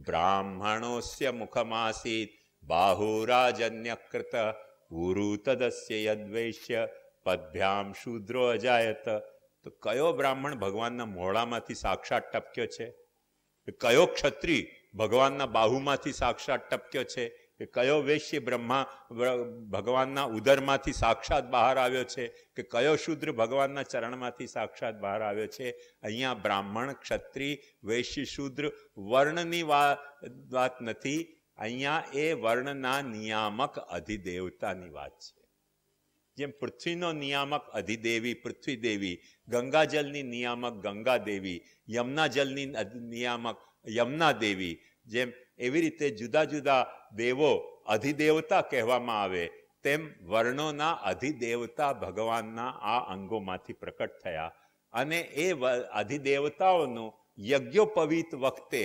બ્રાહ્મણોસ્ય મુખમાસીત બાહુરાજન્યકૃત ઉરુ તદસ્ય યદ્વૈશ્ય પદ્ભ્યામ શૂદ્રો અજાયત. તો કયો બ્રાહ્મણ ભગવાનના મોઢામાંથી સાક્ષાત ટપક્યો છે? કયો ક્ષત્રિય ભગવાનના બાહુમાંથી સાક્ષાત ટપક્યો છે? કે કયો વૈશ્ય ભગવાનના ઉદરમાંથી સાક્ષાત બહાર આવ્યો છે? કે કયો શૂદ્ર ભગવાનના ચરણમાંથી સાક્ષાત બહાર આવ્યો છે? અહીંયા બ્રાહ્મણ ક્ષત્રિય વૈશ્ય શૂદ્ર વર્ણની વાત નથી, અહીંયા એ વર્ણના નિયામક અધિદેવતાની વાત છે. જેમ પૃથ્વીનો નિયામક અધિદેવી પૃથ્વી દેવી, ગંગાજલની નિયામક ગંગા દેવી, યમુના જલની નિયામક યમુના દેવી, જેમ એવી રીતે જુદા જુદા દેવો અધિદેવતા કહેવામાં આવે, તેમ વર્ણોના અધિદેવતા ભગવાનના આ અંગોમાંથી પ્રકટ થયા. અને એ અધિદેવતાઓનું યજ્ઞોપવિત વખતે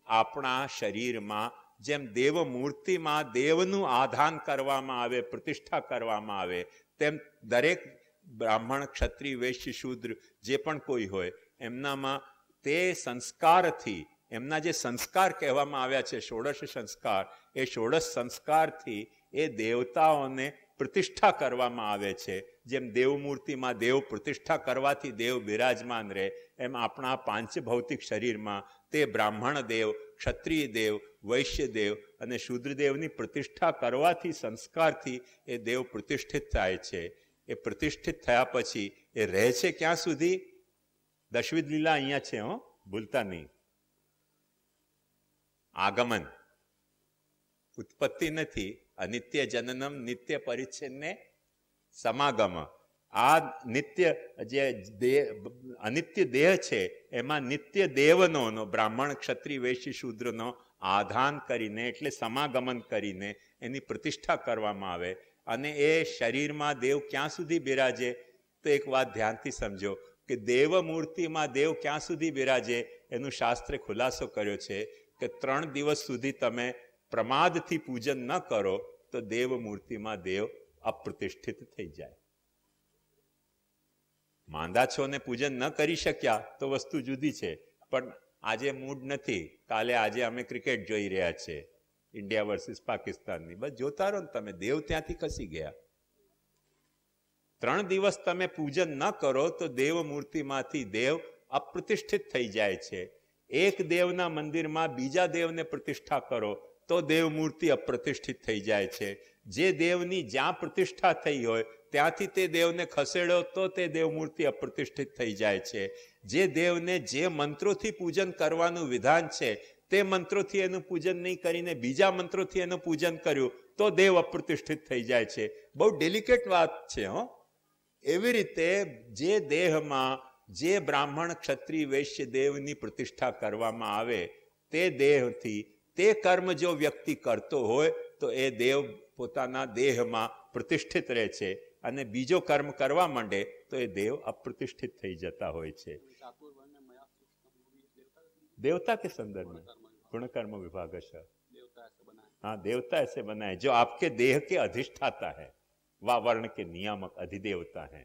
આપણા શરીરમાં જેમ દેવ મૂર્તિમાં દેવનું આધાન કરવામાં આવે, પ્રતિષ્ઠા કરવામાં આવે, તેમ દરેક બ્રાહ્મણ ક્ષત્રિય વૈશ્ય શૂદ્ર જે પણ કોઈ હોય એમનામાં તે સંસ્કારથી, એમના જે સંસ્કાર કહેવામાં આવ્યા છે ષોડશ સંસ્કાર, એ ષોડશ સંસ્કારથી એ દેવતાઓને પ્રતિષ્ઠા કરવામાં આવે છે. જેમ દેવમૂર્તિમાં દેવ પ્રતિષ્ઠા કરવાથી દેવ બિરાજમાન રહે, એમ આપણા પાંચ ભૌતિક શરીરમાં તે બ્રાહ્મણ દેવ, ક્ષત્રિય દેવ, વૈશ્ય દેવ અને શૂદ્રદેવની પ્રતિષ્ઠા કરવાથી, સંસ્કારથી એ દેવ પ્રતિષ્ઠિત થાય છે. એ પ્રતિષ્ઠિત થયા પછી એ રહે છે ક્યાં સુધી? દશવિધ લીલા અહીંયા છે, ભૂલતા નહીં. આગમન, ઉત્પત્તિ નથી. અનિત્ય જનનમ નિત્ય પરિચ્છિન્ને સમાગમ. આ નિત્ય જે અનિત્ય દેહ છે એમાં નિત્ય દેવનો, બ્રાહ્મણ ક્ષત્રિય વૈશ્ય શૂદ્રનો આધાન કરીને, એટલે સમાગમન કરીને એની પ્રતિષ્ઠા કરવામાં આવે. અને એ શરીરમાં દેવ ક્યાં સુધી બિરાજે? તો એક વાત ધ્યાનથી સમજો કે દેવ મૂર્તિમાં દેવ ક્યાં સુધી બિરાજે એનું શાસ્ત્રે ખુલાસો કર્યો છે કે 3 દિવસ સુધી તમે પ્રમાદથી પૂજન ન કરો તો દેવ મૂર્તિમાં દેવ અપ્રતિષ્ઠિત થઈ જાય. માંદા છો ને પૂજન ન કરી શક્યા તો વસ્તુ જુદી છે, પણ આજે મૂડ નથી, આજે અમે ક્રિકેટ જોઈ રહ્યા છે, ઇન્ડિયા વર્સિસ પાકિસ્તાનની, બસ જોતા રહો ને તમે, દેવ ત્યાંથી ખસી ગયા. 3 દિવસ તમે પૂજન ન કરો તો દેવ મૂર્તિમાંથી દેવ અપ્રતિષ્ઠિત થઈ જાય છે. એક દેવના મંદિરમાં બીજા દેવને પ્રતિષ્ઠા કરો તો દેવ મૂર્તિ અપ્રતિષ્ઠિત થઈ જાય છે. જે દેવની જ્યાં પ્રતિષ્ઠા થઈ હોય ત્યાંથી તે દેવને ખસેડો તો તે દેવ મૂર્તિ અપ્રતિષ્ઠિત થઈ જાય છે. જે દેવને જે મંત્રોથી પૂજન કરવાનું વિધાન છે તે મંત્રોથી એનું પૂજન નહીં કરીને બીજા મંત્રોથી એનું પૂજન કર્યું તો દેવ અપ્રતિષ્ઠિત થઈ જાય છે. બહુ ડેલિકેટ વાત છે. એવી રીતે જે દેહમાં જે બ્રાહ્મણ ક્ષત્રિય વૈશ્ય દેવની પ્રતિષ્ઠા કરવામાં આવે તે દેહથી તે કર્મ જો વ્યક્તિ કરતો હોય તો એ દેવ પોતાના દેહમાં પ્રતિષ્ઠિત રહે છે, અને બીજો કર્મ કરવા માંડે તો એ દેવ અપ્રતિષ્ઠિત થઈ જતા હોય છે. देवता के संदर्भ में गुणकर्म विभाग हाँ, देवता ऐसे बनाए जो आपके देह के अधिष्ठाता है, वा वर्ण के नियामक अधिदेवता है.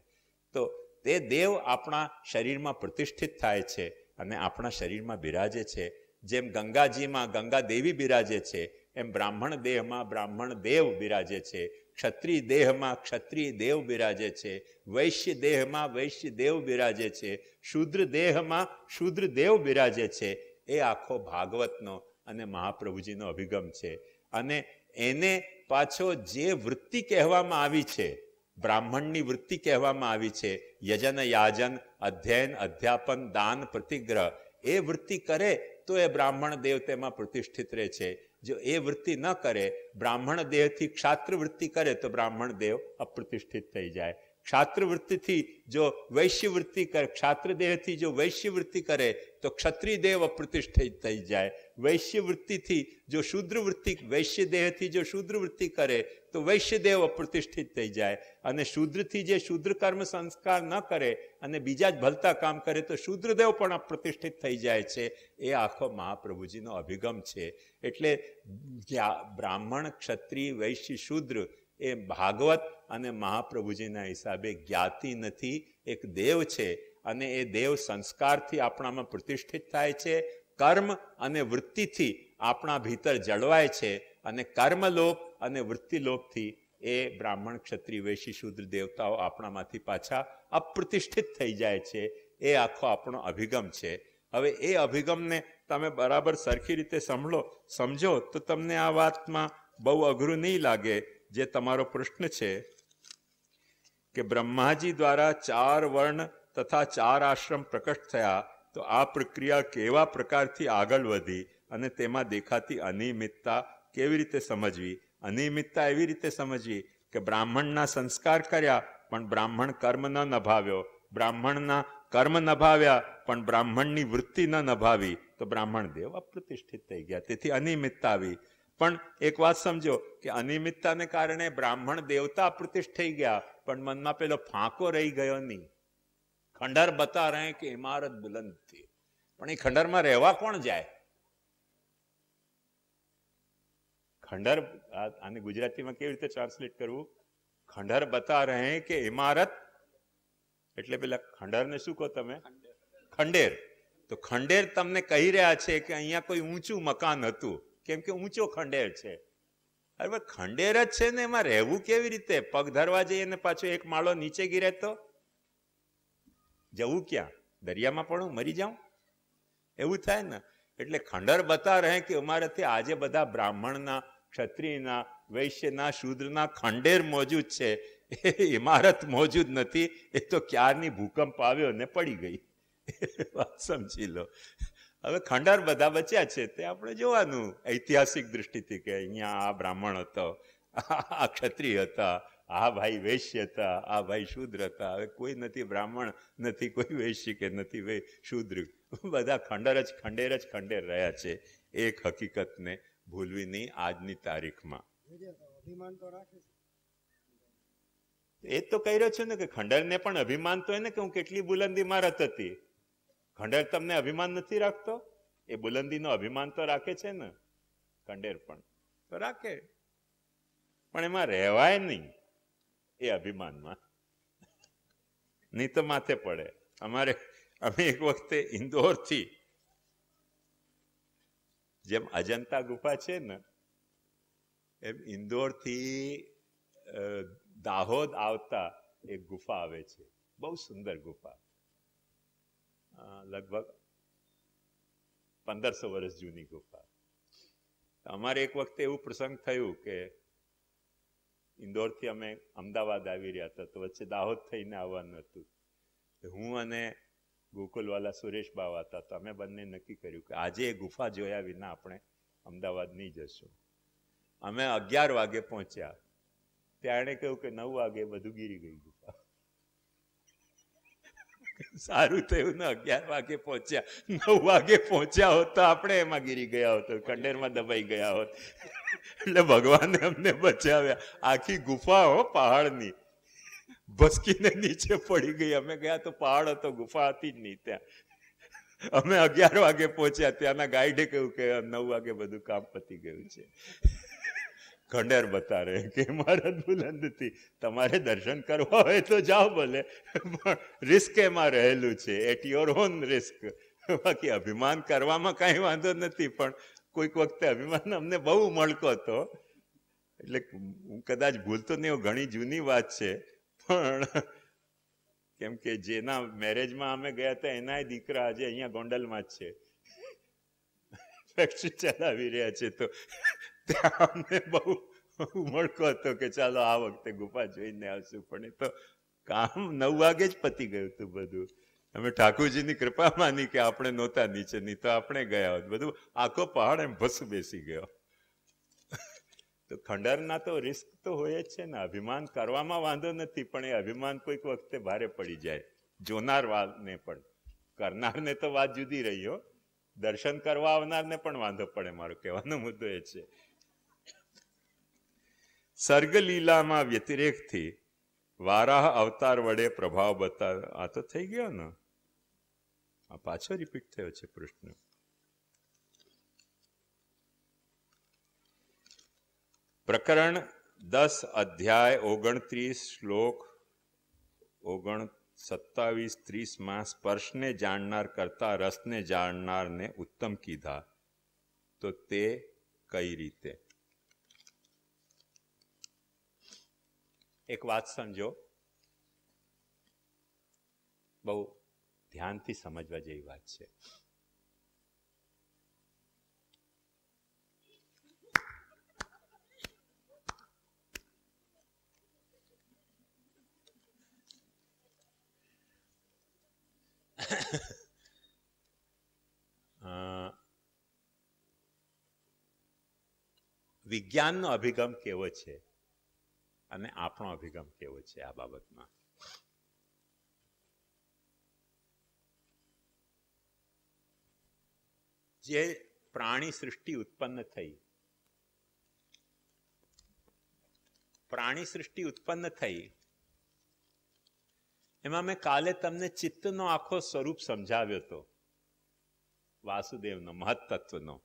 तो તે દેવ આપણા શરીરમાં પ્રતિષ્ઠિત થાય છે અને આપણા શરીરમાં બિરાજે છે. જેમ ગંગાજીમાં ગંગા દેવી બિરાજે છે એમ બ્રાહ્મણ દેહમાં બ્રાહ્મણ દેવ બિરાજે છે, ક્ષત્રિય દેહમાં ક્ષત્રિય દેવ બિરાજે છે, વૈશ્ય દેહમાં વૈશ્ય દેવ બિરાજે છે, શૂદ્ર દેહમાં શૂદ્ર દેવ બિરાજે છે. એ આખો ભાગવતનો અને મહાપ્રભુજીનો અભિગમ છે. અને એને પાછો જે વૃત્તિ કહેવામાં આવી છે, બ્રાહ્મણની વૃત્તિ કહેવામાં આવી છે, યજન યાજન અધ્યયન અધ્યાપન દાન પ્રતિગ્રહ, એ વૃત્તિ કરે તો એ બ્રાહ્મણ દેવ તેમાં પ્રતિષ્ઠિત રહે છે. જો એ વૃત્તિ ન કરે, બ્રાહ્મણ દેહથી ક્ષાત્ર વૃત્તિ કરે તો બ્રાહ્મણ દેવ અપ્રતિષ્ઠિત થઈ જાય. ક્ષાત્ર વૃત્તિથી જો વૈશ્ય વૃત્તિ કરે, ક્ષાત્ર દેહથી જો વૈશ્ય વૃત્તિ કરે તો ક્ષત્રિય દેવ અપ્રતિષ્ઠિત થઈ જાય. વૈશ્ય વૃત્તિથી જો શૂદ્ર વૃત્તિ, વૈશ્ય દેહથી જો શૂદ્ર વૃત્તિ કરે તો વૈશ્ય દેવ અપ્રતિષ્ઠિત થઈ જાય. અને શૂદ્રથી જે શૂદ્ર કર્મ સંસ્કાર ન કરે અને બીજા જ ભલતા કામ કરે તો શૂદ્રદેવ પણ અપ્રતિષ્ઠિત થઈ જાય છે. એ આખો મહાપ્રભુજીનો અભિગમ છે. એટલે બ્રાહ્મણ ક્ષત્રિય વૈશ્ય શૂદ્ર એ ભાગવત અને મહાપ્રભુજીના હિસાબે જ્ઞાતિ નથી, એક દેવ છે. અને એ દેવ સંસ્કારથી આપણામાં પ્રતિષ્ઠિત થાય છે, કર્મ અને વૃત્તિથી આપણા ભીતર જળવાય છે, અને કર્મલોક અને વૃત્તિલોકથી એ બ્રાહ્મણ ક્ષત્રિય વૈશ્ય શૂદ્ર દેવતાઓ આપણામાંથી પાછા અપ્રતિષ્ઠિત થઈ જાય છે. એ આખો આપણો અભિગમ છે. હવે એ અભિગમને તમે બરાબર સરખી રીતે સમજો તો તમને આ વાતમાં બહુ અઘરું નહીં લાગે. જે તમારો પ્રશ્ન છે કે બ્રહ્માજી દ્વારા 4 વર્ણ તથા 4 આશ્રમ પ્રકટ થયા, તો આ પ્રક્રિયા કેવા પ્રકારથી આગળ વધી અને તેમાં દેખાતી અનિયમિતતા કેવી રીતે સમજવી? અનિયમિતતા એવી રીતે સમજવી કે બ્રાહ્મણના સંસ્કાર કર્યા પણ બ્રાહ્મણ કર્મ ન નભાવ્યો, બ્રાહ્મણના કર્મ નભાવ્યા પણ બ્રાહ્મણની વૃત્તિ ન નભાવી તો બ્રાહ્મણ દેવ અપ્રતિષ્ઠિત થઈ ગયા. તેથી અનિયમિતતા આવી. પણ એક વાત સમજો કે અનિયમિતતાને કારણે બ્રાહ્મણ દેવતા અપ્રતિષ્ઠિત થઈ ગયા પણ મનમાં પેલો ફાંકો રહી ગયો નહીં. ખંડર બતા રહે કે ઇમારત બુલંદ થી, પણ એ ખંડરમાં રહેવા કોણ જાય? ખંડર, આને ગુજરાતીમાં કેવી રીતે ટ્રાન્સલેટ કરવું? ખંડર બતા રહે કે ઇમારત, એટલે પેલા ખંડરને શું કહો તમે? ખંડેર. તો ખંડેર તમને કહી રહ્યા છે કે અહીંયા કોઈ ઊંચું મકાન હતું, કેમ કે ઊંચો ખંડેર છે. અરે ખંડેર જ છે ને, એમાં રહેવું કેવી રીતે? પગ ધરવા જઈએ ને પાછો એક માળો નીચે ગીરે તો જવું ક્યાં? દરિયામાં પણ મરી જાઉં? એવું થાય ને. એટલે ખંડર બતા રહે કે અમારાથી આજે બધા બ્રાહ્મણના, ક્ષત્રિયના, વૈશ્યના, શૂદ્રના ખંડેર મોજૂદ છે, એ ઇમારત મોજૂદ નથી. એ તો ક્યારની ભૂકંપ આવ્યો ને પડી ગઈ. વાત સમજી લો. હવે ખંડર બધા બચ્યા છે તે આપણે જોવાનું ઐતિહાસિક દૃષ્ટિથી કે અહીંયા આ બ્રાહ્મણ હતો, આ ક્ષત્રિય હતા, આ ભાઈ વૈશ્ય હતા, આ ભાઈ શૂદ્ર હતા. હવે કોઈ નથી બ્રાહ્મણ, નથી કોઈ વૈશ્ય કે નથી શૂદ્ર, બધા ખંડેર જ ખંડેર રહ્યા છે. એક હકીકતને ભૂલવી નહીં આજની તારીખમાં. એ તો કહી રહ્યો છું ને કે ખંડરને પણ અભિમાન તો એને કે હું કેટલી બુલંદ ઇમારત હતી. ખંડેર તમને અભિમાન નથી રાખતો? એ બુલંદીનો અભિમાન તો રાખે છે ને. ખંડેર પણ તો રાખે, પણ એમાં રહેવાય નહીં એ અભિમાનમાં. નહીં તો માથે પડે. અમે એક વખતે ઇન્દોરથી, જેમ અજંતા ગુફા છે ને એમ ઇન્દોરથી દાહોદ આવતા એક ગુફા આવે છે, બહુ સુંદર ગુફા, લગભગ 1500 વર્ષ જૂની ગુફા. અમારે એક વખતે એવું પ્રસંગ થયું કે ઇન્દોરથી અમે અમદાવાદ આવી રહ્યા હતા, તો વચ્ચે દાહોદ થઈને આવવાનું હતું. હું અને ગોકુલવાલા સુરેશ બાવા હતા, તો અમે બંને નક્કી કર્યું કે આજે એ ગુફા જોયા વિના આપણે અમદાવાદ નહીં જશું. અમે 11 વાગે પહોંચ્યા, ત્યારે કહ્યું કે 9 વાગે બધું ગીરી ગઈ ગુફા. સારું થયું ને 11 વાગે પહોંચ્યા, 9 વાગે પહોંચ્યા હોત તો આપણે એમાં ગીરી ગયા હોત, ખંડેરમાં દબાઈ ગયા હોત. એટલે ભગવાને અમને બચાવ્યા. આખી ગુફા હો પહાડની, ભસકીને નીચે પડી ગઈ. અમે ગયા તો પહાડ હતો, ગુફા હતી જ નહીં ત્યાં. અમે 11 વાગે પહોંચ્યા, ત્યાંના ગાઈડે કહ્યું કે 9 વાગે બધું કામ પતી ગયું છે. ખંડેર બતા રહે કે ઇમારત બુલંદ થી, તમારે દર્શન કરવા હોય તો જાઓ ભલે, પણ રિસ્ક એમાં રહેલું છે, એટ યોર ઓન રિસ્ક. બાકી અભિમાન કરવામાં કાંઈ વાંધો નથી, પણ કોઈક વખતે અભિમાન અમને બહુ મળતો હતો. એટલે હું કદાચ ભૂલતો નહીં, ઘણી જૂની વાત છે, પણ કેમ કે જેના મેરેજમાં અમે ગયા હતા એના દીકરા આજે અહીંયા ગોંડલમાં જ છે, ફેક્ટરી ચલાવી રહ્યા છે. તો ત્યાં અમને બહુ ઉમળકો હતો કે ચાલો આ વખતે ગુફા જોઈને આવશું, પણ એ તો કામ 9 વાગે જ પતી ગયું હતું બધું. અમે ઠાકોરજીની કૃપા માની કે આપણે નહોતા નીચે, નહીં તો આપણે ગયા હોત. બધું આખો પહાડ એમ ભસ બેસી ગયો. તો ખંડરના તો રિસ્ક તો હોય જ છે ને. અભિમાન કરવામાં વાંધો નથી, પણ એ અભિમાન કોઈક વખતે ભારે પડી જાય, જોનાર વાતને પણ. કરનારને તો વાત જુદી રહી હો, દર્શન કરવા આવનારને પણ વાંધો પડે. મારો કહેવાનો મુદ્દો એ છે. સર્ગલીલામાં વ્યતિરેકથી વારાહ અવતાર વડે પ્રભાવ બતાવ. આ તો થઈ ગયો ને, આ પાછો રિપીટ થયો છે પ્રશ્ન. પ્રકરણ 10 અધ્યાય 29 શ્લોક 27-30 સ્પર્શને જાણનાર કરતા રસને જાણનારને ઉત્તમ કીધા, તો તે કઈ રીતે? એક વાત સમજો, બહુ ધ્યાનથી સમજવા જેવી વાત છે. વિજ્ઞાનનો અભિગમ કેવો છે અને આપણો અભિગમ કેવો છે આ બાબતમાં? જે પ્રાણી સૃષ્ટિ ઉત્પન્ન થઈ, એમાં મેં કાલે તમને ચિત્તનો આખો સ્વરૂપ સમજાવ્યો હતો, વાસુદેવનો, મહત્તત્વનો.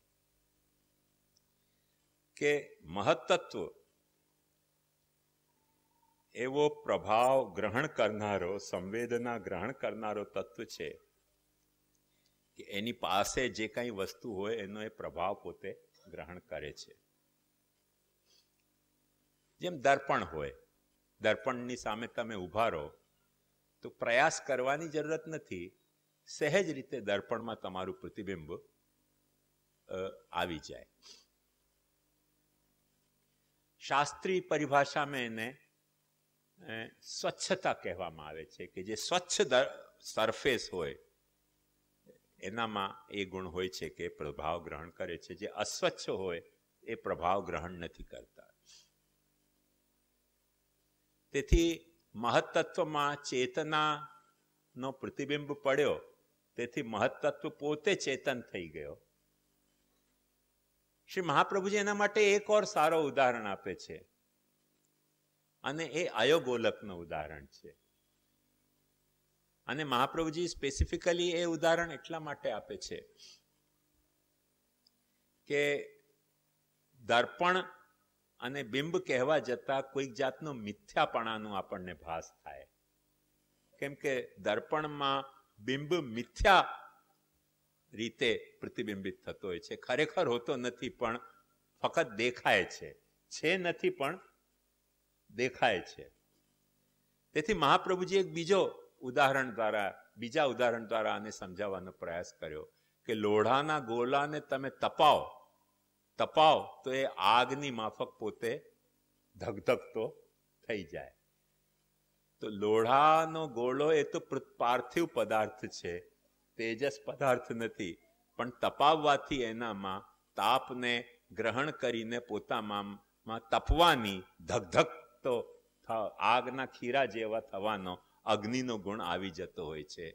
કે મહત્તત્વ એવો પ્રભાવ ગ્રહણ કરનારો, સંવેદના ગ્રહણ કરનારો તત્વ છે કે એની પાસે જે કંઈ વસ્તુ હોય એનો એ પ્રભાવ પોતે ગ્રહણ કરે છે. જેમ દર્પણ હોય, દર્પણની સામે તમે ઊભા રહો તો પ્રયાસ કરવાની જરૂરત નથી, સહેજ રીતે દર્પણમાં તમારું પ્રતિબિંબ આવી જાય. શાસ્ત્રીય પરિભાષામાં એને સ્વચ્છતા કહેવામાં આવે છે, કે જે સ્વચ્છ સરફેસ હોય એનામાં એ ગુણ હોય છે કે પ્રભાવ ગ્રહણ કરે છે. જે અસ્વચ્છ હોય એ પ્રભાવ ગ્રહણ નથી કરતા. તેથી મહત્તત્વમાં ચેતનાનો પ્રતિબિંબ પડ્યો, તેથી મહત્તત્વ પોતે ચેતન થઈ ગયો. શ્રી મહાપ્રભુજી એના માટે એક ઓર સારો ઉદાહરણ આપે છે, અને એ અયોગોલકનું ઉદાહરણ છે. અને મહાપ્રભુજી સ્પેસિફિકલી એ ઉદાહરણ એટલા માટે આપે છે કે દર્પણ અને બિંબ કહેવા જતા કોઈક જાતનો મિથ્યાપણાનો આપણને ભાસ થાય. કેમ કે દર્પણમાં બિંબ મિથ્યા રીતે પ્રતિબિંબિત થતો હોય છે, ખરેખર હોતો નથી, પણ ફક્ત દેખાય છે નથી પણ દેખાય છે. તેથી મહાપ્રભુજી એક બીજા ઉદાહરણ દ્વારા આને સમજાવવાનો પ્રયાસ કર્યો કે લોઢાના ગોલાને તમે તપાવો તો એ આગની માફક પોતે ધગધગતો થઈ જાય. તો લોઢાનો ગોળો એ તો પાર્થિવ પદાર્થ છે, તેજસ પદાર્થ નથી, પણ તપાવવાથી એનામાં તાપને ગ્રહણ કરીને પોતામાં તપવાની ધગધગતો આગના ખીરા જેવા થવાનો અગ્નિનો ગુણ આવી જતો હોય છે.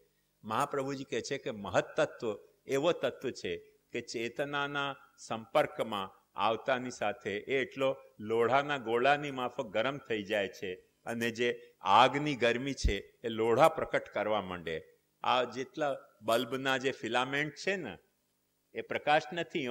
મહાપ્રભુજી કહે છે કે મહત્તત્વ એવો તત્વ છે કે ચેતનાના સંપર્કમાં આવતાની સાથે એ એટલો લોઢાના ગોળાની માફક ગરમ થઈ જાય છે અને જે આગની ગરમી છે એ લોઢા પ્રકટ કરવા માંડે. આ જેટલા બલ્બના જે ફિલામેન્ટ છે ને એ પ્રકાશ નથી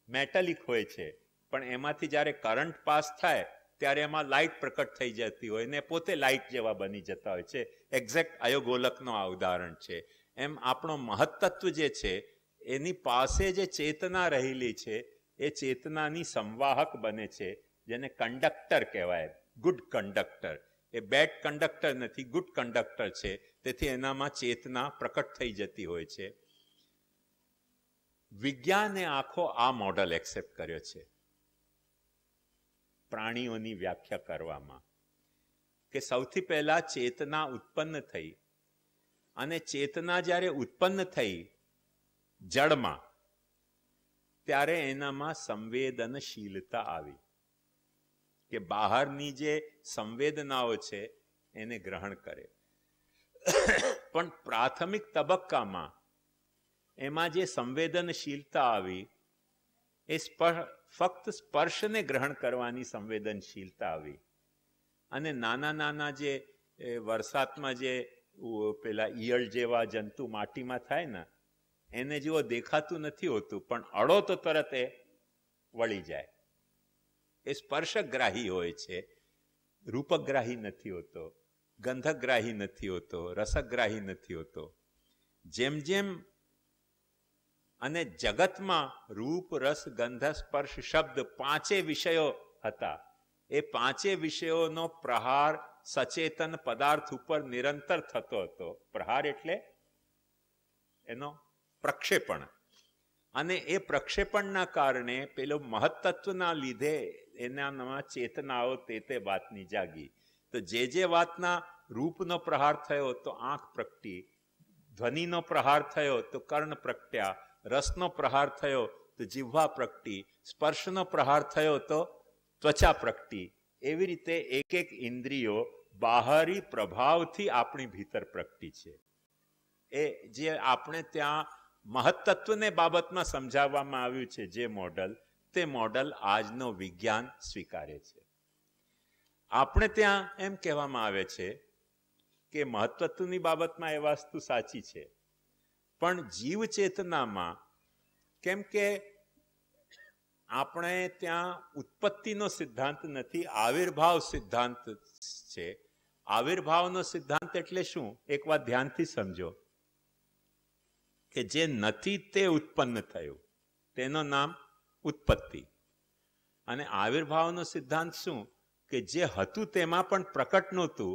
મેટાલિક હોય છે, પણ એમાંથી જ્યારે કરંટ પાસ થાય ત્યારે એમાં લાઇટ પ્રકટ થઈ જતી હોય ને પોતે લાઇટ જેવા બની જતા હોય છે. એક્ઝેક્ટ અયોગોલકનો આ ઉદાહરણ છે. એમ આપણો મહત્તત્વ જે છે એની પાસે જે ચેતના રહેલી છે એ ચેતનાની સંવાહક બને છે, જેને કંડક્ટર કહેવાય, ગુડ કંડક્ટર. એ બેડ કંડક્ટર નથી, ગુડ કંડક્ટર છે. તેથી એનામાં ચેતના પ્રકટ થઈ જતી હોય છે. વિજ્ઞાને આખો આ મોડલ એક્સેપ્ટ કર્યો છે પ્રાણીઓની વ્યાખ્યા કરવામાં, કે સૌથી પહેલા ચેતના ઉત્પન્ન થઈ, અને ચેતના જ્યારે ઉત્પન્ન થઈ જળમાં ત્યારે એનામાં સંવેદનશીલતા આવી, કે બહારની જે સંવેદનાઓ છે એને ગ્રહણ કરે. પણ પ્રાથમિક તબક્કામાં એમાં જે સંવેદનશીલતા આવી એ ફક્ત સ્પર્શને ગ્રહણ કરવાની સંવેદનશીલતા આવી. અને નાના નાના જે વરસાદમાં જે પેલા ઈયળ જેવા જંતુ માટીમાં થાય ને એને જેવો દેખાતું નથી હોતું, પણ અડો તો તરત એ વળી જાય. એ સ્પર્શગ્રાહી હોય છે, રૂપગ્રાહી નથી હોતો, ગંધગ્રાહી નથી હોતો, રસગ્રાહી નથી હોતો. જેમ જેમ અને જગતમાં રૂપ, રસ, ગંધ, સ્પર્શ, શબ્દ પાંચે વિષયો હતા. એ પાંચે વિષયોનો પ્રહાર સચેતન પદાર્થ ઉપર નિરંતર થતો હતો. પ્રહાર એટલે એનો પ્રક્ષેપણ, અને એ પ્રક્ષેપણના કારણે પેલો મહત્તત્વના લીધે એનામાં ચેતનાઓ તે વાતની જાગી. તો જે વાતના રૂપનો પ્રહાર થયો તો આંખ પ્રગટી, ધ્વનિનો પ્રહાર થયો તો કર્ણ પ્રગટ્યા, રસનો પ્રહાર થયો તો જીહ્વા પ્રગટી, સ્પર્શનો પ્રહાર થયો તો ત્વચા પ્રગટી. એવી રીતે એક એક ઇન્દ્રિયો બહારી પ્રભાવથી આપણી ભીતર પ્રગટી છે. એ જે આપણે ત્યાં મહત્તત્વને બાબતમાં સમજાવવામાં આવ્યું છે જે મોડલ, તે મોડલ આજનો વિજ્ઞાન સ્વીકારે છે. આપણે ત્યાં એમ કહેવામાં આવે છે કે મહત્તત્વની બાબતમાં એ વસ્તુ સાચી છે, પણ જીવ ચેતનામાં કેમ કે આપણે ત્યાં ઉત્પત્તિનો સિદ્ધાંત નથી, આવિર્ભાવ સિદ્ધાંત છે. આવિર્ભાવનો સિદ્ધાંત એટલે શું? એક વાત ધ્યાનથી સમજો, કે જે નથી તે ઉત્પન્ન થયું તેનું નામ ઉત્પત્તિ. અને આવિર્ભાવનો સિદ્ધાંત શું? કે જે હતું તેમાં પણ પ્રકટ નહોતું,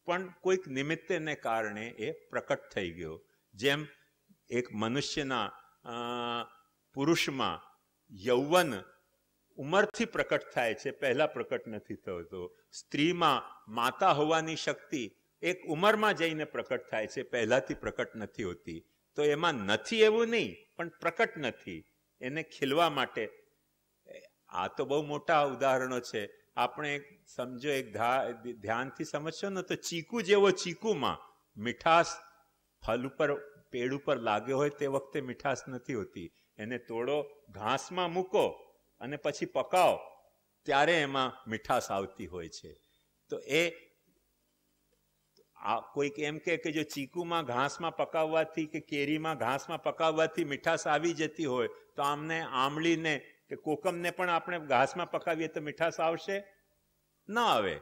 પણ કોઈક નિમિત્તને કારણે એ પ્રકટ થઈ ગયો. જેમ એક મનુષ્યના પુરુષમાં યૌવન ઉંમરથી પ્રકટ થાય છે, પહેલા પ્રકટ નથી થતો. સ્ત્રીમાં માતા હોવાની શક્તિ એક ઉંમરમાં જઈને પ્રકટ થાય છે, પહેલાથી પ્રકટ નથી હોતી. તો એમાં નથી એવું નહીં, પણ પ્રકટ નથી, એને ખીલવા માટે. આ તો બહુ મોટા ઉદાહરણો છે. આપણે સમજો, એક ધ્યાનથી સમજશો ને તો ચીકુ જેવો, ચીકુમાં મીઠાશ ફલ ઉપર, પેડ ઉપર લાગ્યો હોય તે વખતે મીઠાશ નથી હોતી. એને તોડો, ઘાસમાં મૂકો અને પછી પકાવો, ત્યારે એમાં મીઠાશ આવતી હોય છે. તો એ કોઈક એમ કે જો ચીકુમાં ઘાસમાં પકાવવાથી કે કેરીમાં ઘાસમાં પકાવવાથી મીઠાશ આવી જતી હોય, તો આમને આંબલીને કે કોકમને પણ આપણે ઘાસમાં પકાવીએ તો મીઠાશ આવશે? ના આવે.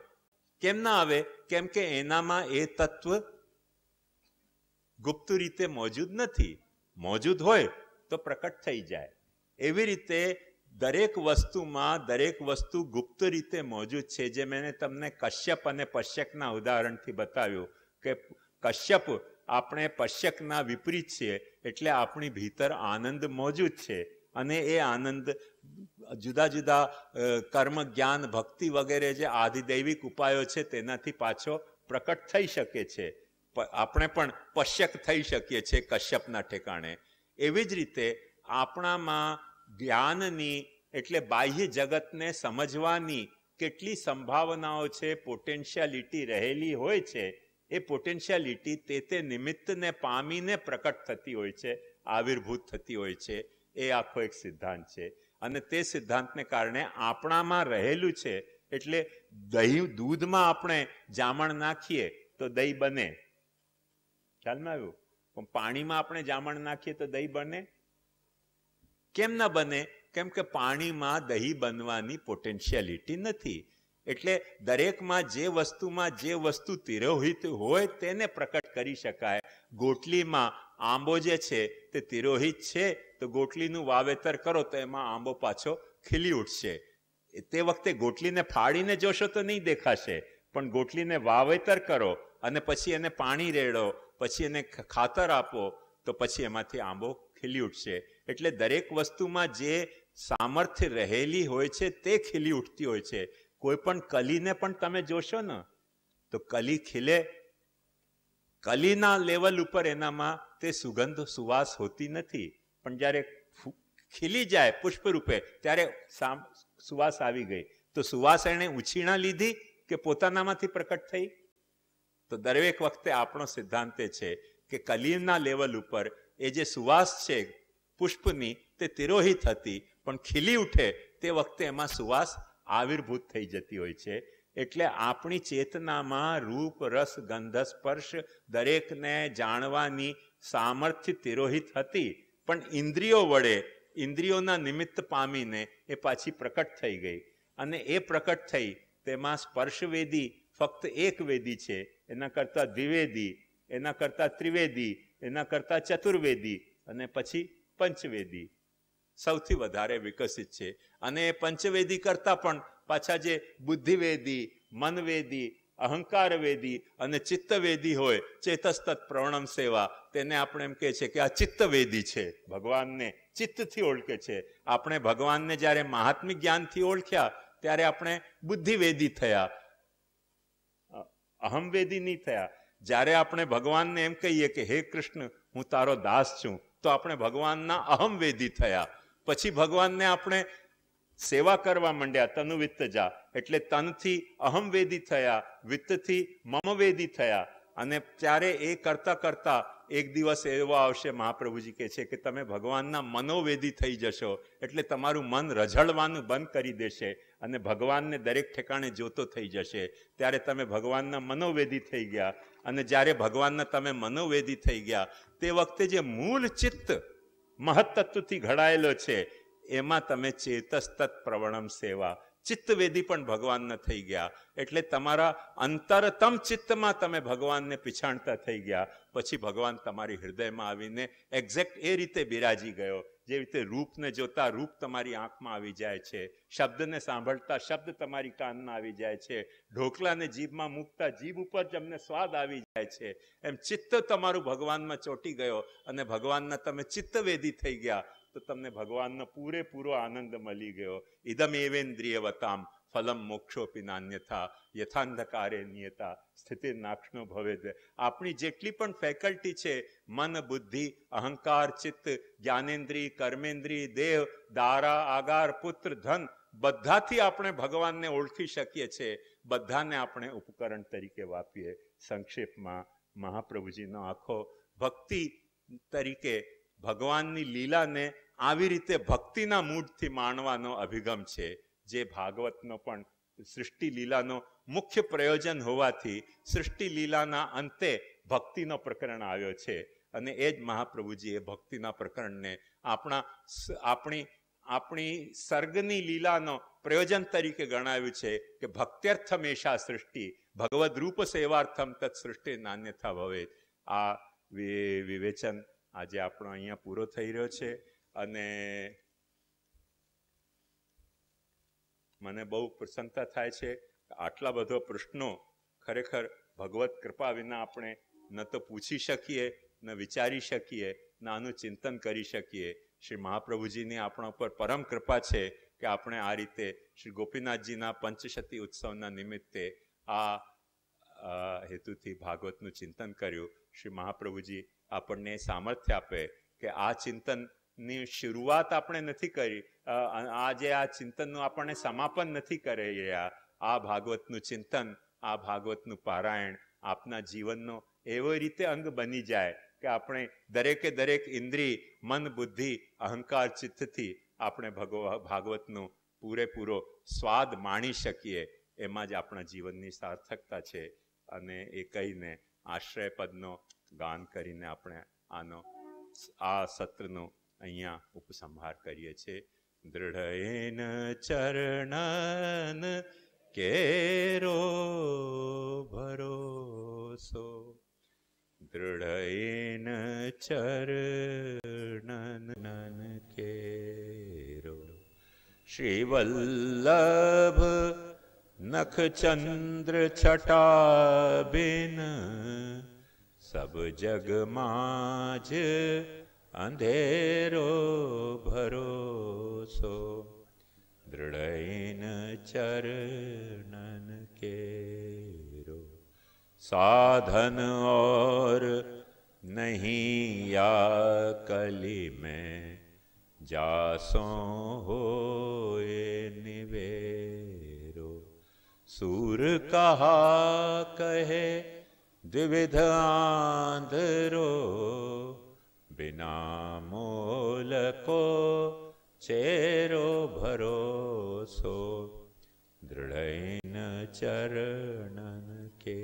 કેમ ના આવે? કેમ કે એનામાં એ તત્વ ગુપ્ત રીતે મોજૂદ નથી. મોજૂદ હોય તો પ્રકટ થઈ જાય. એવી રીતે દરેક વસ્તુમાં દરેક વસ્તુ ગુપ્ત રીતે મોજૂદ છે. જે મેં તમને કશ્યપ અને પશ્યકના ઉદાહરણથી બતાવ્યું કે કશ્યપ આપણે પશ્યકના વિપરીત છીએ, એટલે આપણી ભીતર આનંદ મોજૂદ છે અને એ આનંદ જુદા જુદા કર્મ, જ્ઞાન, ભક્તિ વગેરે જે આધિદૈવિક ઉપાયો છે તેનાથી પાછો પ્રકટ થઈ શકે છે. આપણે પણ પશ્યક થઈ શકીએ છીએ કશ્યપના ઠેકાણે. એવી જ રીતે આપણામાં જ્ઞાનની એટલે બાહ્ય જગતને સમજવાની કેટલી સંભાવનાઓ છે, પોટેન્શિયાલિટી રહેલી હોય છે. એ પોટેન્શિયાલિટી તે નિમિત્તને પામીને પ્રકટ થતી હોય છે, આવિર્ભૂત થતી હોય છે. એ આખો એક સિદ્ધાંત છે અને તે સિદ્ધાંતને કારણે આપણામાં રહેલું છે. એટલે દહીં, દૂધમાં આપણે જામણ નાખીએ તો દહીં બને, ખ્યાલમાં આવ્યું? પણ પાણીમાં આપણે જામણ નાખીએ તો દહીં બને? કેમ ન બને? કેમ કે પાણીમાં દહીં બનવાની પોટેન્શિયાલિટી નથી. એટલે દરેકમાં વસ્તુમાં જે વસ્તુ તિરોહિત હોય તેને પ્રકટ કરી શકાય. ગોટલીમાં આંબો જે છે તે તિરોહિત છે, તો ગોટલીનું વાવેતર કરો તો એમાં આંબો પાછો ખીલી ઉઠશે. તે વખતે ગોટલીને ફાડીને જોશો તો નહીં દેખાશે, પણ ગોટલીને વાવેતર કરો અને પછી એને પાણી રેડો, પછી એને ખાતર આપો, તો પછી એમાંથી આંબો ખીલી ઉઠશે. એટલે દરેક વસ્તુમાં જે સામર્થ્ય રહેલી હોય છે તે ખીલી ઉઠતી હોય છે. કોઈ પણ કલીને પણ તમે જોશો ને તો કલી ખીલે, કલીના લેવલ ઉપર એનામાં તે સુગંધ, સુવાસ હોતી નથી, પણ જ્યારે ખીલી જાય પુષ્પ રૂપે ત્યારે સુવાસ આવી ગઈ. તો સુવાસ એણે ઉછીણા લીધી કે પોતાનામાંથી પ્રકટ થઈ? તો દરેક વખતે આપણો સિદ્ધાંત છે કે કલીના લેવલ ઉપર એ જે સુવાસ છે પુષ્પની તે તિરોહિત હતી, પણ ખીલી ઉઠે તે વખતે એમાં સુવાસ આવિર્ભૂત થઈ જતી હોય છે. એટલે આપણી ચેતનામાં રૂપ, રસ, ગંધ, સ્પર્શ દરેકને જાણવાની સામર્થ્ય તિરોહિત હતી, પણ ઇન્દ્રિયો વડે, ઇન્દ્રિયોના નિમિત્ત પામીને એ પાછી પ્રકટ થઈ ગઈ. અને એ પ્રકટ થઈ તેમાં સ્પર્શવેદી ફક્ત એક વેદી છે, એના કરતાં દ્વિવેદી, એના કરતાં ત્રિવેદી, એના કરતાં ચતુર્વેદી અને પછી પંચવેદી સૌથી વધારે વિકસિત છે. અને એ પંચવેદી કરતાં પણ પાછા જે બુદ્ધિવેદી, મનવેદી, અહંકારવેદી અને ચિત્તવેદી હોય, ચેતસ્તત પ્રવણમ સેવા, તેને આપણે એમ કહે છે કે આ ચિત્તવેદી છે. ભગવાનને ચિત્તથી ઓળખે છે. આપણે ભગવાનને જ્યારે મહાત્મ્ય જ્ઞાનથી ઓળખ્યા ત્યારે આપણે બુદ્ધિવેદી થયા, અહમવેદી નહીં થયા. જ્યારે આપણે ભગવાનને એમ કહીએ કે હે કૃષ્ણ હું તારો દાસ છું, તો આપણે ભગવાનના અહમવેદી થયા. પછી ભગવાનને આપણે સેવા કરવા માંડ્યા, તનુવિત્તજા, એટલે તનથી અહમવેદી થયા, વિત્તથી મમવેદી થયા. અને ત્યારે એ કરતા કરતા એક દિવસ એવો આવશે, મહાપ્રભુજી કહે છે કે તમે ભગવાનના મનોવેદી થઈ જશો. એટલે તમારું મન રઝળવાનું બંધ કરી દેશે અને ભગવાનને દરેક ઠેકાણે જોતો થઈ જશે. ત્યારે તમે ભગવાનના મનોવેદી થઈ ગયા. અને જ્યારે ભગવાનના તમે મનોવેદી થઈ ગયા તે વખતે જે મૂળ ચિત્ત મહત્તત્વથી ઘડાયેલો છે એમાં તમે ચેતસ્તત પ્રવણમ સેવા, ચિત્તવેદી પણ ભગવાનના થઈ ગયા. એટલે તમારા અંતરતમ ચિત્તમાં તમે ભગવાનને પીછાણતા થઈ ગયા. પછી ભગવાન તમારી હૃદયમાં આવીને એક્ઝેક્ટ એ રીતે બિરાજી ગયો. જે રીતે રૂપને જોતા રૂપ તમારી આંખમાં આવી જાય છે, શબ્દને સાંભળતા શબ્દ તમારી કાનમાં આવી જાય છે, ઢોકલાને જીભમાં મૂકતા જીભ ઉપર તમને સ્વાદ આવી જાય છે, એમ ચિત્ત તમારું ભગવાનમાં ચોંટી ગયો અને ભગવાનના તમે ચિત્તવેદી થઈ ગયા. તો તમને ભગવાનનો પૂરેપૂરો આનંદ મળી ગયો. ઇદમ એવેન્દ્રિયવતામ ફલમ મોક્ષોપી નાન્યથા યથાંધકારે નિયતા સ્થિતિ નાક્ષણો ભવેદ. આપણી જેટલી પણ ફેકલ્ટી છે, મન, બુદ્ધિ, અહંકાર, ચિત્ત, જ્ઞાનેન્દ્રિય, કર્મેન્દ્રિય, દેહ, દારા, આગાર, પુત્ર, ધન, બધાથી આપણે ભગવાનને ઓળખી શકીએ છીએ. બધાને આપણે ઉપકરણ તરીકે વાપરીએ. સંક્ષેપમાં મહાપ્રભુજીનો આખો ભક્તિ તરીકે ભગવાનની લીલાને આવી રીતે ભક્તિના મૂળથી માણવાનો અભિગમ છે, જે ભાગવતનો પણ સૃષ્ટિ લીલાનો મુખ્ય પ્રયોજન હોવાથી સૃષ્ટિ લીલાના અંતે ભક્તિનો પ્રકરણ આવ્યો છે. અને એ જ મહાપ્રભુજીએ ભક્તિના પ્રકરણને આપણી સર્ગની લીલાનો પ્રયોજન તરીકે ગણાવ્યું છે કે ભક્ત્યર્થમેષા સૃષ્ટિ ભગવદ રૂપ સેવાર્થમ તત્ સૃષ્ટિ નાન્યથા ભવે. આ વિવેચન આજે આપણો અહીંયા પૂરો થઈ રહ્યો છે. અને મને બહુ પ્રસન્નતા થાય છે કે આટલા બધા પ્રશ્નો ખરેખર ભગવત કૃપા વિના આપણે ન તો પૂછી શકીએ, ન વિચારી શકીએ, ન આનું ચિંતન કરી શકીએ. શ્રી મહાપ્રભુજીની આપણા ઉપર પરમ કૃપા છે કે આપણે આ રીતે શ્રી ગોપીનાથજીના પંચશતી ઉત્સવના નિમિત્તે આ હેતુથી ભાગવતનું ચિંતન કર્યું. શ્રી મહાપ્રભુજી આપણને સામર્થ્ય આપે કે આ ચિંતનની શરૂઆત આપણે નથી કરી, આજે આ ચિંતનનું આપણને સમાપન નથી કરી રહ્યા. આ ભાગવતનું ચિંતન, આ ભાગવતનું પારાયણ આપના જીવનનો એવો રીતે અંગ બની જાય કે આપણે દરેકે દરેક ઇન્દ્રિય, મન, બુદ્ધિ, અહંકાર, ચિત્તથી આપણે ભાગવતનો પૂરેપૂરો સ્વાદ માણી શકીએ. એમાં જ આપણા જીવનની સાર્થકતા છે. અને એ કહીને આશ્રય પદનો ગાન કરીને આપણે આ સત્રનો અહીંયા ઉપસંહાર કરીએ છીએ. દૃઢયેન ચરણન કેરો ભરોસો, દૃઢયેન ચરણન કેરો. શ્રી વલ્લભ નખચંદ્ર છટા બિન સબ જગમાં જ અંધેરો ભરોસો, દૃઢયેન ચરણન કેરો. साधन और नहीं या कली में जासो होए निवेरो। सूर कहा कहे द्विविध आंधरो, बिना मोल को चेरो भरोसो, दृढ़ चरणन के